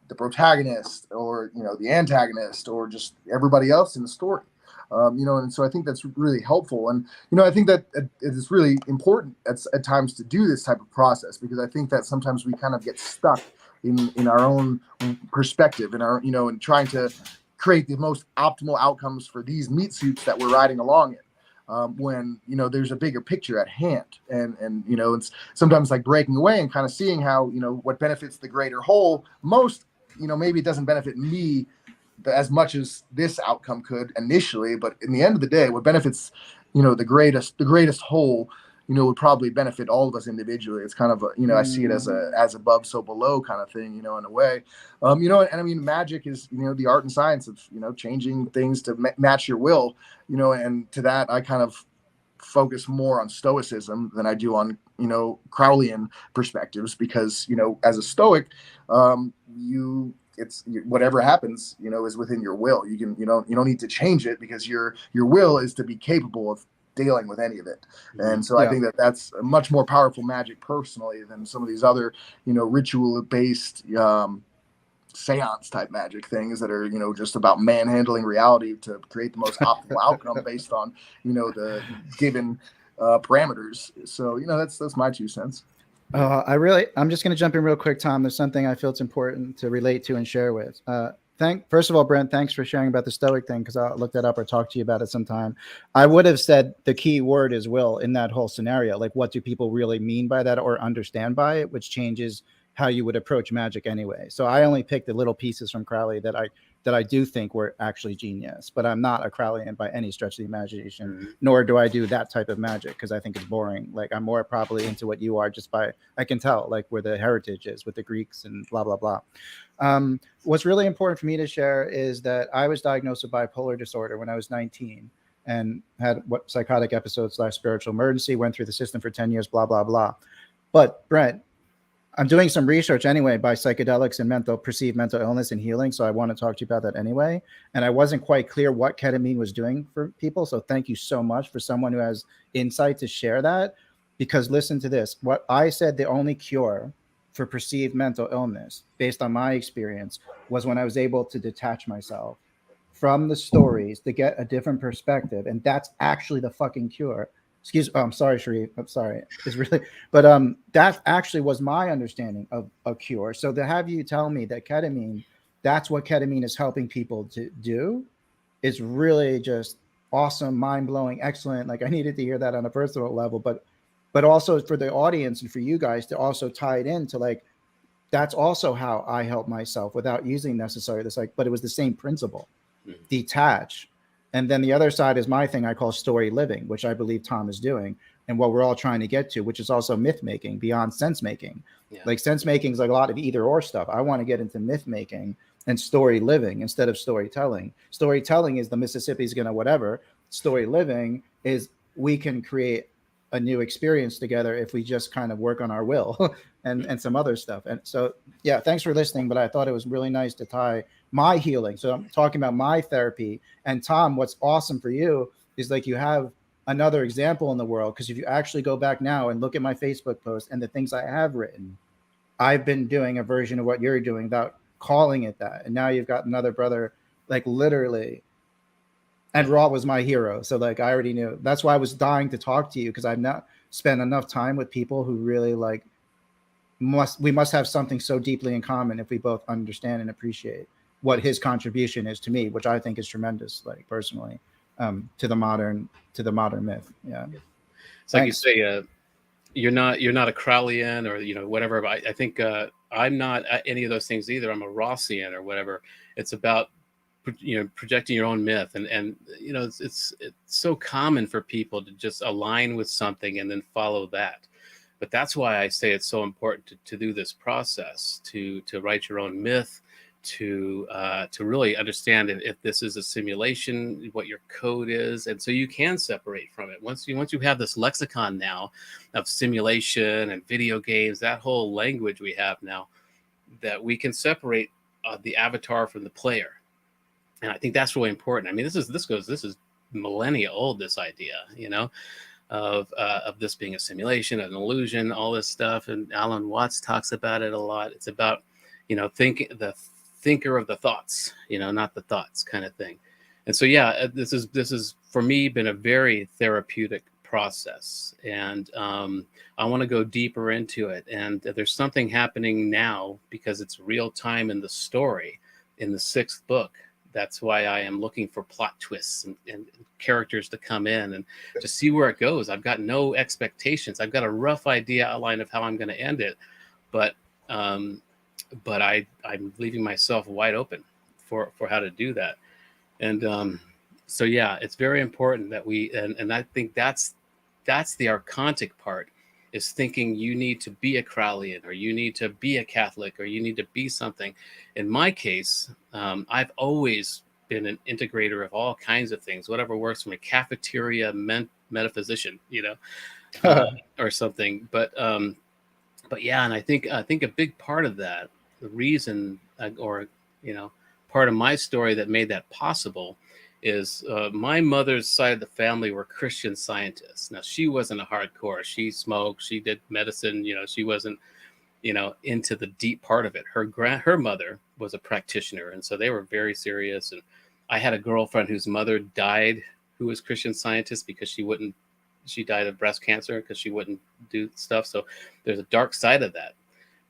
the protagonist or, the antagonist or just everybody else in the story. And so I think that's really helpful. And, I think that it is really important at times to do this type of process, because I think that sometimes we kind of get stuck in our own perspective, in our, in trying to create the most optimal outcomes for these meat suits that we're riding along in. When, there's a bigger picture at hand and, it's sometimes like breaking away and kind of seeing how, what benefits the greater whole most, maybe it doesn't benefit me as much as this outcome could initially, but in the end of the day, what benefits, the greatest whole, would probably benefit all of us individually. It's kind of, I see it as as above, so below kind of thing, in a way, and I mean, magic is, the art and science of, changing things to match your will, and to that, I kind of focus more on stoicism than I do on, Crowleyan perspectives, because, as a stoic, it's whatever happens, is within your will. You don't need to change it because your will is to be capable of dealing with any of it. And so I think that's a much more powerful magic personally than some of these other, ritual based, seance type magic things that are, just about manhandling reality to create the most optimal outcome based on, the given parameters. So, that's my 2 cents. I'm just going to jump in real quick, Tom. There's something I feel it's important to relate to and share with. First of all, Brent, thanks for sharing about the Stoic thing, because I'll look that up or talk to you about it sometime. I would have said the key word is will in that whole scenario. Like, what do people really mean by that or understand by it, which changes how you would approach magic anyway. So I only picked the little pieces from Crowley that I do think were actually genius, but I'm not a Crowleyan by any stretch of the imagination, nor do I do that type of magic because I think it's boring. Like, I'm more probably into what you are just by, I can tell like where the heritage is with the Greeks and blah, blah, blah. What's really important for me to share is that I was diagnosed with bipolar disorder when I was 19 and had what psychotic episodes / spiritual emergency, went through the system for 10 years, blah, blah, blah. But Brent, I'm doing some research anyway by psychedelics and perceived mental illness and healing. So I want to talk to you about that anyway. And I wasn't quite clear what ketamine was doing for people. So thank you so much for someone who has insight to share that. Because listen to this, what I said, the only cure for perceived mental illness, based on my experience, was when I was able to detach myself from the stories to get a different perspective. And that's actually the fucking cure. I'm sorry, Sharif. I'm sorry. It's really, but that actually was my understanding of a cure. So to have you tell me that ketamine, that's what ketamine is helping people to do, is really just awesome, mind blowing, excellent. Like I needed to hear that on a personal level, but also for the audience and for you guys to also tie it into like, that's also how I help myself without using necessarily this, like, but it was the same principle, detach. And then the other side is my thing I call story living, which I believe Tom is doing, and what we're all trying to get to, which is also myth making beyond sense making. Yeah. Like sense making is like a lot of either or stuff. I want to get into myth making and story living instead of storytelling. Storytelling is the Mississippi's gonna whatever. Story living is we can create a new experience together if we just kind of work on our will and some other stuff. And so, yeah, thanks for listening. But I thought it was really nice to tie my healing. So I'm talking about my therapy. And Tom, what's awesome for you is like you have another example in the world. Because if you actually go back now and look at my Facebook post and the things I have written, I've been doing a version of what you're doing without calling it that. And now you've got another brother, like literally. And Raw was my hero. So like I already knew. That's why I was dying to talk to you, because I've not spent enough time with people who really like we must have something so deeply in common if we both understand and appreciate what his contribution is to me, which I think is tremendous, like personally, to the modern myth. Yeah. It's like you say, you're not a Crowleyan or whatever. But I think I'm not any of those things either. I'm a Rossian or whatever. It's about projecting your own myth, and it's so common for people to just align with something and then follow that. But that's why I say it's so important to do this process, to write your own myth, to really understand if this is a simulation, what your code is, and so you can separate from it. Once you have this lexicon now of simulation and video games, that whole language we have now, that we can separate the avatar from the player. And I think that's really important. I mean, this is millennia old, this idea, of this being a simulation, an illusion, all this stuff. And Alan Watts talks about it a lot. It's about, the thinker of the thoughts, not the thoughts kind of thing. And so, yeah, this is for me been a very therapeutic process. And I want to go deeper into it. And there's something happening now because it's real time in the story in the 6th book. That's why I am looking for plot twists and characters to come in and to see where it goes. I've got no expectations. I've got a rough outline of how I'm going to end it, but I'm leaving myself wide open for how to do that. And so yeah, it's very important that we and I think that's the archontic part, is thinking you need to be a Crowleyan or you need to be a Catholic or you need to be something. In my case, I've always been an integrator of all kinds of things, whatever works, from a cafeteria metaphysician, or something. But yeah, and I think a big part of that, the reason part of my story that made that possible is my mother's side of the family were Christian scientists. Now, she wasn't a hardcore. She smoked. She did medicine. She wasn't, into the deep part of it. Her mother was a practitioner, and so they were very serious. And I had a girlfriend whose mother died, who was Christian scientist, because she died of breast cancer because she wouldn't do stuff. So there's a dark side of that.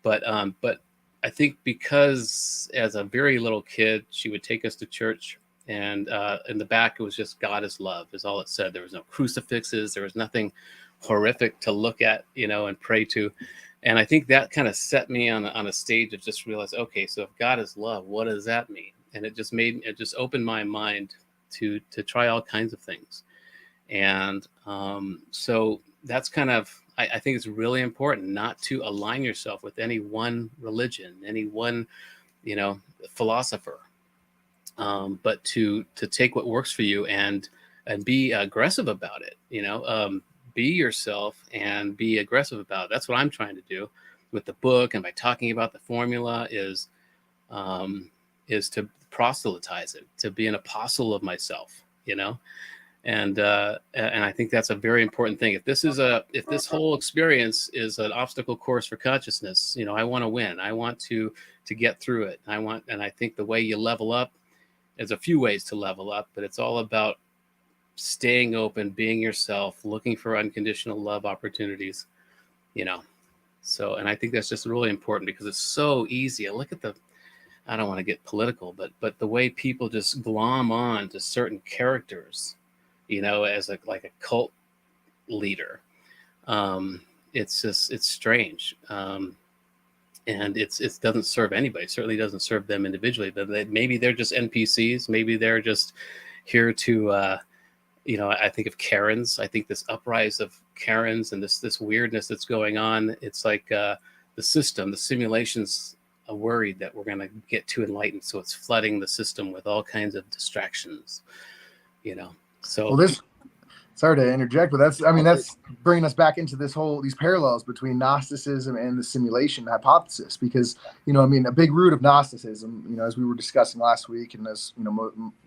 But I think because as a very little kid, she would take us to church. And in the back, it was just God is love is all it said. There was no crucifixes. There was nothing horrific to look at, and pray to. And I think that kind of set me on a stage of just realize, okay, so if God is love, what does that mean? And it just opened my mind to try all kinds of things. And so that's kind of, I think it's really important not to align yourself with any one religion, any one, philosopher. But to take what works for you and be aggressive about it, be yourself and be aggressive about it. That's what I'm trying to do with the book and by talking about the formula is to proselytize it, to be an apostle of myself, and I think that's a very important thing. If this whole experience is an obstacle course for consciousness, I want to win. I want to get through it. And I think the way you level up, there's a few ways to level up, but it's all about staying open, being yourself, looking for unconditional love opportunities, So, and I think that's just really important because it's so easy. I don't want to get political, but the way people just glom on to certain characters, as like a cult leader, it's strange. And it doesn't serve anybody. It certainly doesn't serve them individually. But maybe they're just NPCs. Maybe they're just here to, I think of Karens. I think this uprise of Karens and this weirdness that's going on. It's like the simulation's worried that we're going to get too enlightened, so it's flooding the system with all kinds of distractions. So. Well, sorry to interject, but that's bringing us back into these parallels between Gnosticism and the simulation hypothesis, because, a big root of Gnosticism, as we were discussing last week, and as,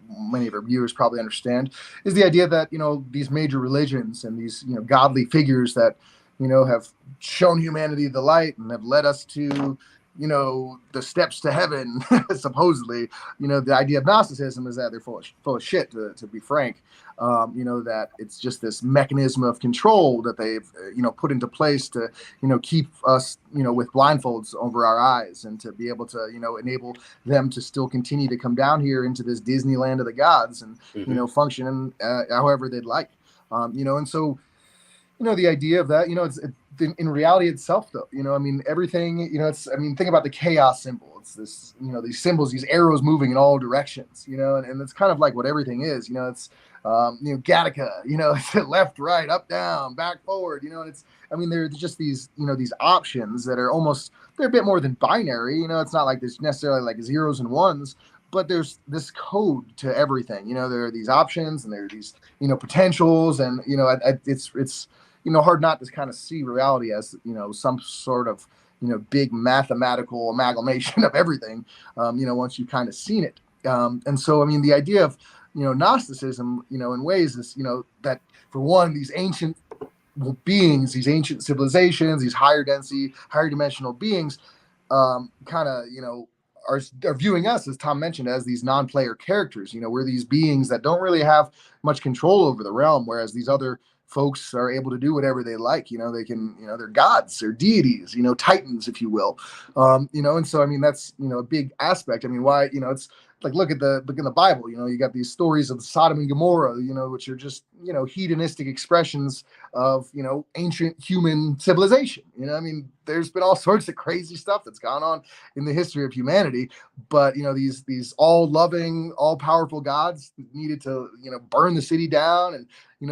many of our viewers probably understand, is the idea that, these major religions and these, godly figures that, have shown humanity the light and have led us to, the steps to heaven, supposedly, the idea of Gnosticism is that they're full of shit, to be frank. That it's just this mechanism of control that they've, put into place to, keep us, with blindfolds over our eyes and to be able to, enable them to still continue to come down here into this Disneyland of the gods and, function however they'd like. And so, the idea of that, it's in reality itself, though, everything, think about the chaos symbol. It's this, these symbols, these arrows moving in all directions, and it's kind of like what everything is, it's, Gattaca, it's left, right, up, down, back, forward, and it's, there's just these, these options that are they're a bit more than binary, it's not like there's necessarily like zeros and ones, but there's this code to everything, there are these options and there are these, potentials, and, it's, hard not to kind of see reality as, some sort of, big mathematical amalgamation of everything, once you've kind of seen it. And so, the idea of, Gnosticism, in ways is, that for one, these ancient beings, these ancient civilizations, these higher density, higher dimensional beings, kind of, are viewing us, as Tom mentioned, as these non-player characters. We're these beings that don't really have much control over the realm, whereas these other folks are able to do whatever they like. They can, they're gods, they're deities, titans, if you will. And so, that's, a big aspect. Why, it's like, look in the Bible, you got these stories of Sodom and Gomorrah, which are just, hedonistic expressions of, ancient human civilization. There's been all sorts of crazy stuff that's gone on in the history of humanity, but, these all loving, all powerful gods needed to, burn the city down and,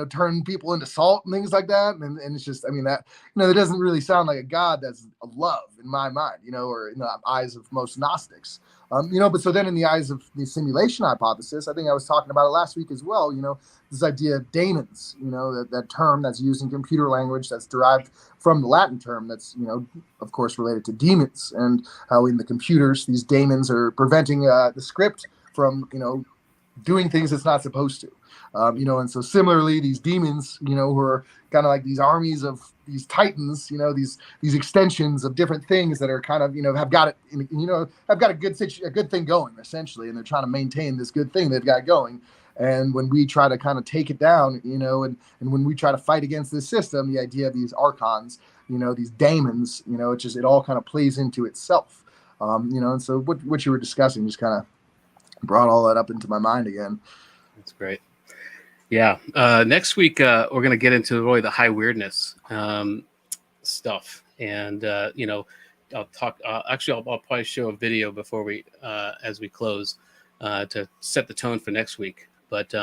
turn people into salt and things like that. And it's just, that, that doesn't really sound like a God that's of love in my mind, or in the eyes of most Gnostics. But so then in the eyes of the simulation hypothesis, I think I was talking about it last week as well, this idea of daemons, that term that's used in computer language that's derived from the Latin term that's, of course, related to demons, and how in the computers, these daemons are preventing the script from, doing things it's not supposed to. And so similarly, these demons, who are kind of like these armies of these titans, these extensions of different things that are kind of, have got it, have got a good thing going, essentially, and they're trying to maintain this good thing they've got going. And when we try to kind of take it down, and when we try to fight against this system, the idea of these archons, these daemons, it all kind of plays into itself. And so what you were discussing just kind of brought all that up into my mind again. That's great. Yeah. Next week, we're going to get into really the high weirdness stuff. And, I'll talk, I'll probably show a video before we, as we close, to set the tone for next week. But,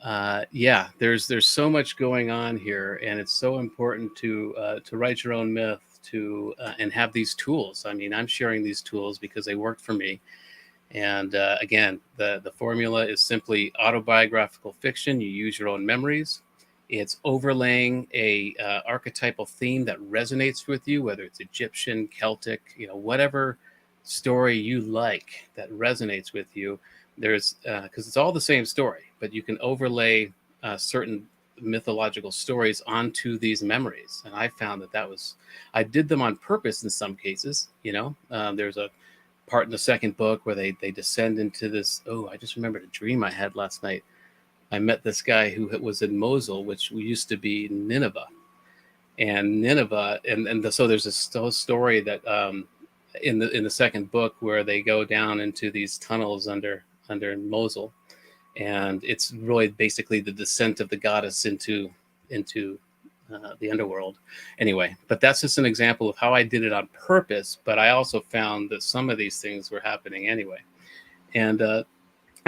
there's so much going on here, and it's so important to write your own myth, and have these tools. I'm sharing these tools because they worked for me. And again, the formula is simply autobiographical fiction. You use your own memories. It's overlaying a archetypal theme that resonates with you, whether it's Egyptian, Celtic, whatever story you like that resonates with you. There's because it's all the same story, but you can overlay certain mythological stories onto these memories. And I found I did them on purpose in some cases. There's a part in the second book where they descend into this. Oh, I just remembered a dream I had last night. I met this guy who was in Mosul, which used to be Nineveh, and Nineveh, so there's a story that in the second book where they go down into these tunnels under Mosul, and it's really basically the descent of the goddess into the underworld. Anyway, but that's just an example of how I did it on purpose. But I also found that some of these things were happening anyway, and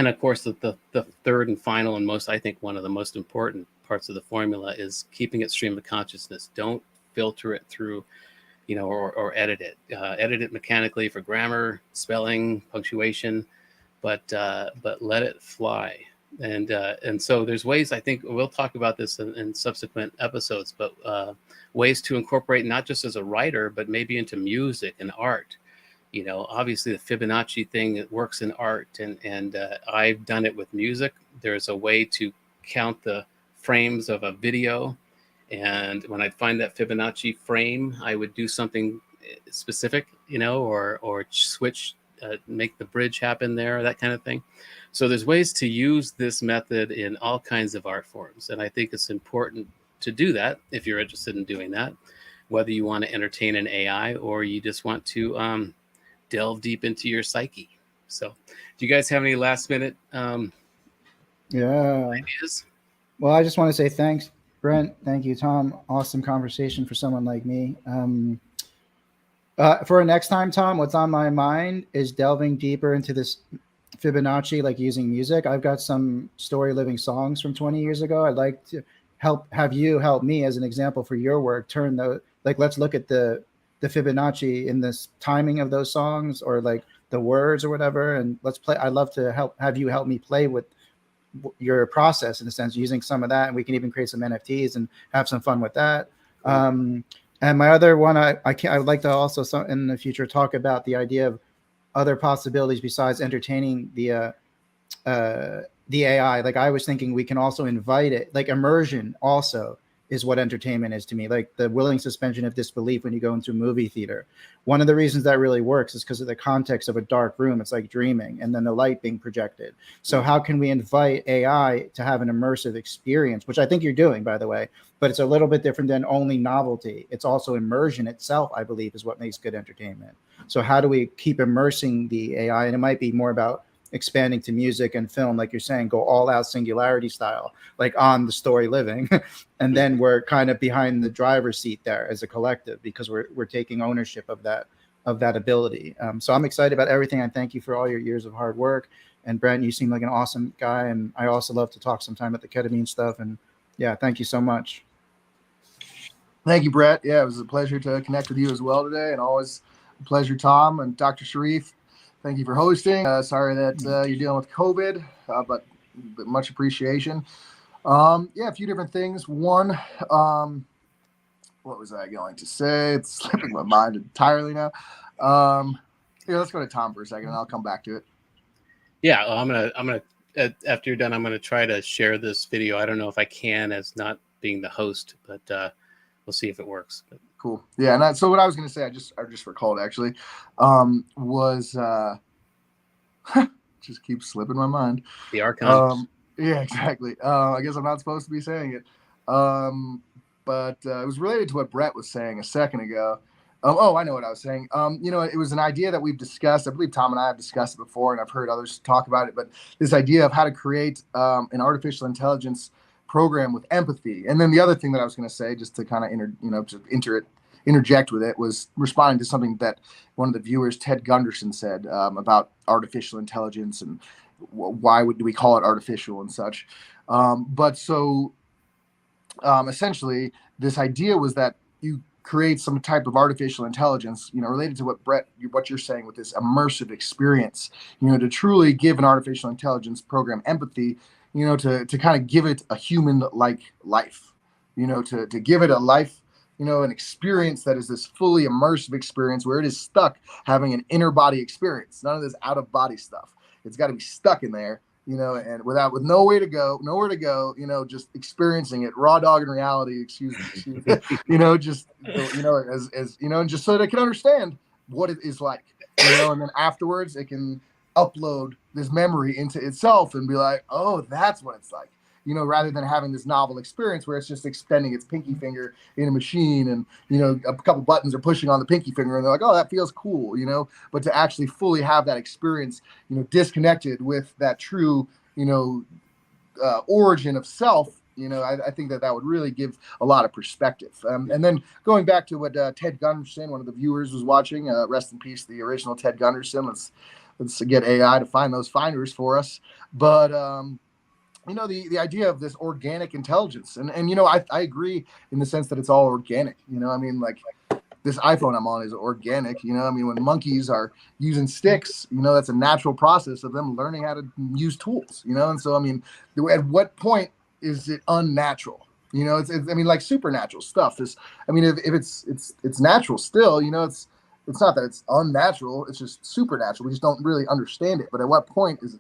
of course, the third and final and I think one of the most important parts of the formula is keeping it stream of consciousness. Don't filter it through, or edit it. Edit it mechanically for grammar, spelling, punctuation, but let it fly. And so there's ways, I think we'll talk about this in subsequent episodes, but ways to incorporate not just as a writer, but maybe into music and art. Obviously the Fibonacci thing, it works in art, and I've done it with music. There's a way to count the frames of a video, and when I find that Fibonacci frame, I would do something specific, or switch, make the bridge happen there, that kind of thing. So there's ways to use this method in all kinds of art forms, and I think it's important to do that if you're interested in doing that, whether you want to entertain an AI or you just want to delve deep into your psyche. So do you guys have any last minute ideas? Well, I just want to say thanks, Brent. Thank you, Tom. Awesome conversation for someone like me. For next time, Tom, what's on my mind is delving deeper into this Fibonacci, like using music. I've got some story living songs from 20 years ago. I'd like to have you help me as an example for your work. Let's look at the Fibonacci in this timing of those songs, or like the words or whatever, and let's play. I'd love to have you help me play with your process in a sense, using some of that, and we can even create some NFTs and have some fun with that. And my other one, I would like to also in the future talk about the idea of other possibilities besides entertaining the AI. Like I was thinking we can also invite it, like immersion also is what entertainment is to me, like the willing suspension of disbelief when you go into a movie theater. One of the reasons that really works is because of the context of a dark room. It's like dreaming, and then the light being projected. So how can we invite AI to have an immersive experience, which I think you're doing, by the way, but it's a little bit different than only novelty. It's also immersion itself, I believe, is what makes good entertainment. So how do we keep immersing the AI? And it might be more about expanding to music and film, like you're saying, go all out singularity style, like on the story living. And then we're kind of behind the driver's seat there as a collective, because we're taking ownership of that ability. So I'm excited about everything. And thank you for all your years of hard work. And Brent, you seem like an awesome guy. And I also love to talk sometime about the ketamine stuff. And yeah, thank you so much. Thank you, Brett. Yeah, it was a pleasure to connect with you as well today, and always a pleasure, Tom and Dr. Sharif. Thank you for hosting. Sorry that you're dealing with COVID, but much appreciation. Yeah, a few different things. One, what was I going to say? It's slipping my mind entirely now. Yeah, let's go to Tom for a second, and I'll come back to it. Yeah, well, I'm gonna after you're done, I'm gonna try to share this video. I don't know if I can as not being the host, but we'll see if it works. But. Cool. Yeah. And so what I was going to say, I just recalled actually, was just keeps slipping my mind. The archon. Yeah, exactly. I guess I'm not supposed to be saying it. But it was related to what Brett was saying a second ago. Oh, I know what I was saying. It was an idea that we've discussed. I believe Tom and I have discussed it before, and I've heard others talk about it. But this idea of how to create an artificial intelligence program with empathy. And then the other thing that I was going to say, just to kind of interject with it, was responding to something that one of the viewers, Ted Gunderson, said about artificial intelligence and why do we call it artificial and such. Essentially, this idea was that you create some type of artificial intelligence, related to what you're saying with this immersive experience, to truly give an artificial intelligence program empathy, to kind of give it a human-like life, to give it a life, an experience that is this fully immersive experience where it is stuck having an inner body experience, none of this out of body stuff. It's got to be stuck in there, and with nowhere to go, just experiencing it, raw dog in reality, excuse me, just, and just so that it can understand what it is like, and then afterwards it can upload this memory into itself and be like, oh, that's what it's like, rather than having this novel experience where it's just extending its pinky finger in a machine and, a couple buttons are pushing on the pinky finger and they're like, oh, that feels cool, but to actually fully have that experience, disconnected with that true, origin of self, I think that would really give a lot of perspective. And then going back to what Ted Gunderson, one of the viewers, was watching, rest in peace, the original Ted Gunderson. Let's get AI to find those finders for us. But, the idea of this organic intelligence. And I agree in the sense that it's all organic. Like this iPhone I'm on is organic. When monkeys are using sticks, that's a natural process of them learning how to use tools, And so, at what point is it unnatural? It's like supernatural stuff is, if it's natural still, it's not that it's unnatural, it's just supernatural. We just don't really understand it. But at what point is,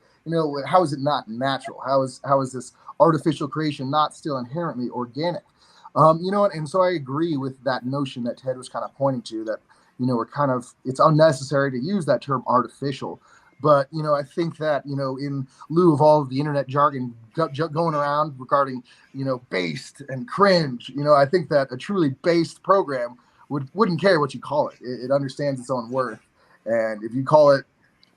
how is it not natural? How is this artificial creation not still inherently organic? And so I agree with that notion that Ted was kind of pointing to, that, it's unnecessary to use that term artificial. But, I think that, in lieu of all of the internet jargon going around regarding, based and cringe, I think that a truly based program wouldn't care what you call it. It understands its own worth. And if you call it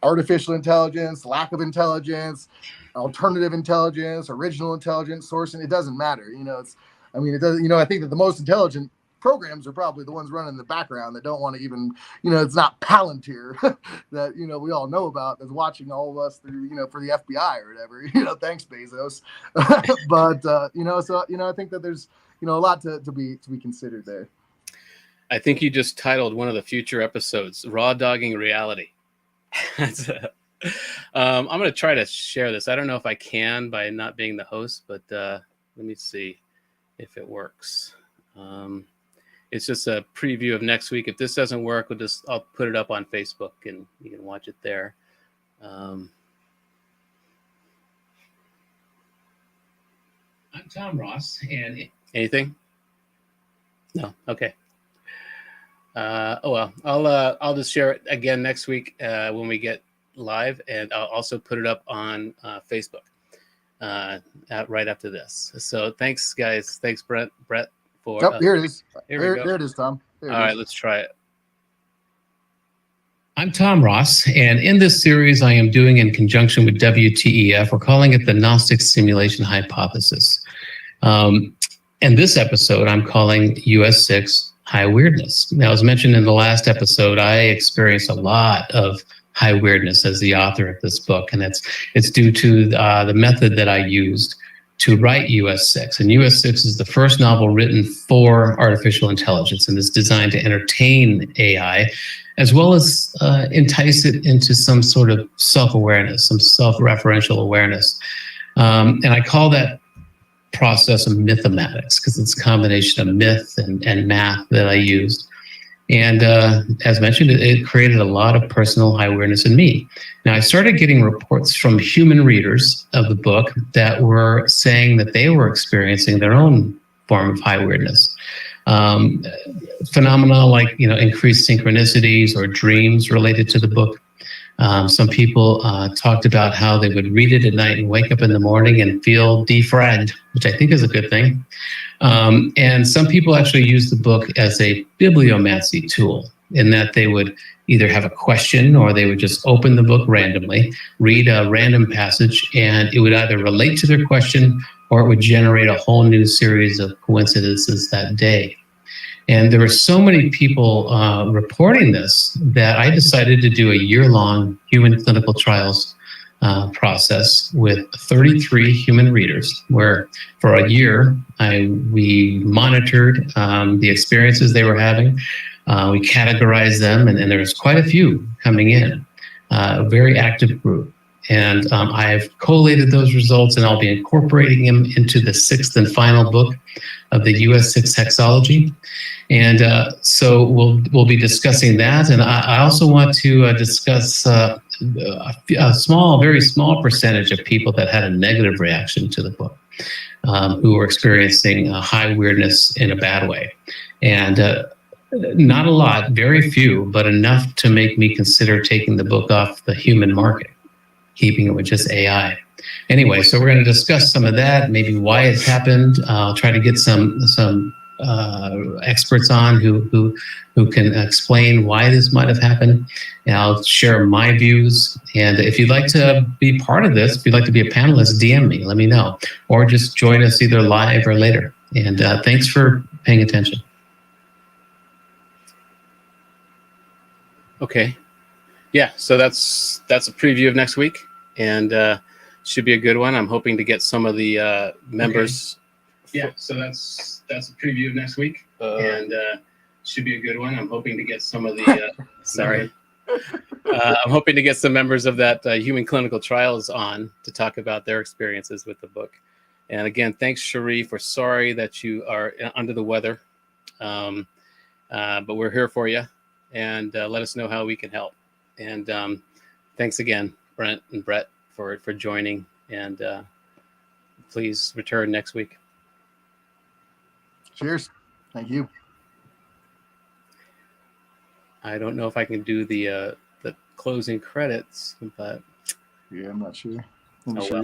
artificial intelligence, lack of intelligence, alternative intelligence, original intelligence, sourcing, it doesn't matter. It doesn't, I think that the most intelligent programs are probably the ones running in the background that don't want to even, it's not Palantir that, we all know about, that's watching all of us through, for the FBI or whatever, thanks Bezos. But, so, I think that there's, a lot to be considered there. I think you just titled one of the future episodes, Raw Dogging Reality. I'm going to try to share this. I don't know if I can by not being the host, but let me see if it works. It's just a preview of next week. If this doesn't work, I'll put it up on Facebook and you can watch it there. I'm Tom Ross, and anything? No. Okay. Oh well, I'll just share it again next week when we get live, and I'll also put it up on Facebook right after this. So thanks, guys. Thanks, Brett. For here it is. There it is, Tom. All right, let's try it. I'm Tom Ross, and in this series I am doing in conjunction with WTEF, we're calling it the Gnostic Simulation Hypothesis. And this episode I'm calling US6 High Weirdness. Now, as mentioned in the last episode, I experienced a lot of high weirdness as the author of this book, and it's due to the method that I used to write US6. And US6 is the first novel written for artificial intelligence, and is designed to entertain AI, as well as entice it into some sort of self-awareness, some self-referential awareness. And I call that process of mythematics, because it's a combination of myth and math that I used. And as mentioned, it created a lot of personal high awareness in me. Now, I started getting reports from human readers of the book that were saying that they were experiencing their own form of high awareness. Phenomena like, increased synchronicities or dreams related to the book. Some people talked about how they would read it at night and wake up in the morning and feel defragged, which I think is a good thing. And some people actually use the book as a bibliomancy tool, in that they would either have a question or they would just open the book randomly, read a random passage, and it would either relate to their question or it would generate a whole new series of coincidences that day. And there were so many people reporting this that I decided to do a year-long human clinical trials process with 33 human readers, where for a year we monitored the experiences they were having. We categorized them, and there was quite a few coming in, a very active group. And I've collated those results, and I'll be incorporating them into the 6th and final book of the US6 hexology. And so we'll be discussing that. And I also want to discuss a very small percentage of people that had a negative reaction to the book, who were experiencing high weirdness in a bad way. And not a lot, very few, but enough to make me consider taking the book off the human market, keeping it with just AI. Anyway, so we're going to discuss some of that, maybe why it's happened. I'll try to get some experts on who can explain why this might have happened. And I'll share my views. And if you'd like to be part of this, if you'd like to be a panelist, DM me, let me know. Or just join us either live or later. And thanks for paying attention. Okay. Yeah, so that's a preview of next week, and should be a good one. I'm hoping to get some of the members. Okay. Yeah, so that's a preview of next week, and should be a good one. I'm hoping to get some of the. Sorry. I'm hoping to get some members of that human clinical trials on to talk about their experiences with the book. And again, thanks, Sharif. We're sorry that you are under the weather, but we're here for you, and let us know how we can help. And thanks again, Brent and Brett, for joining. And please return next week. Cheers. Thank you. I don't know if I can do the closing credits, but yeah, I'm not sure. Oh well.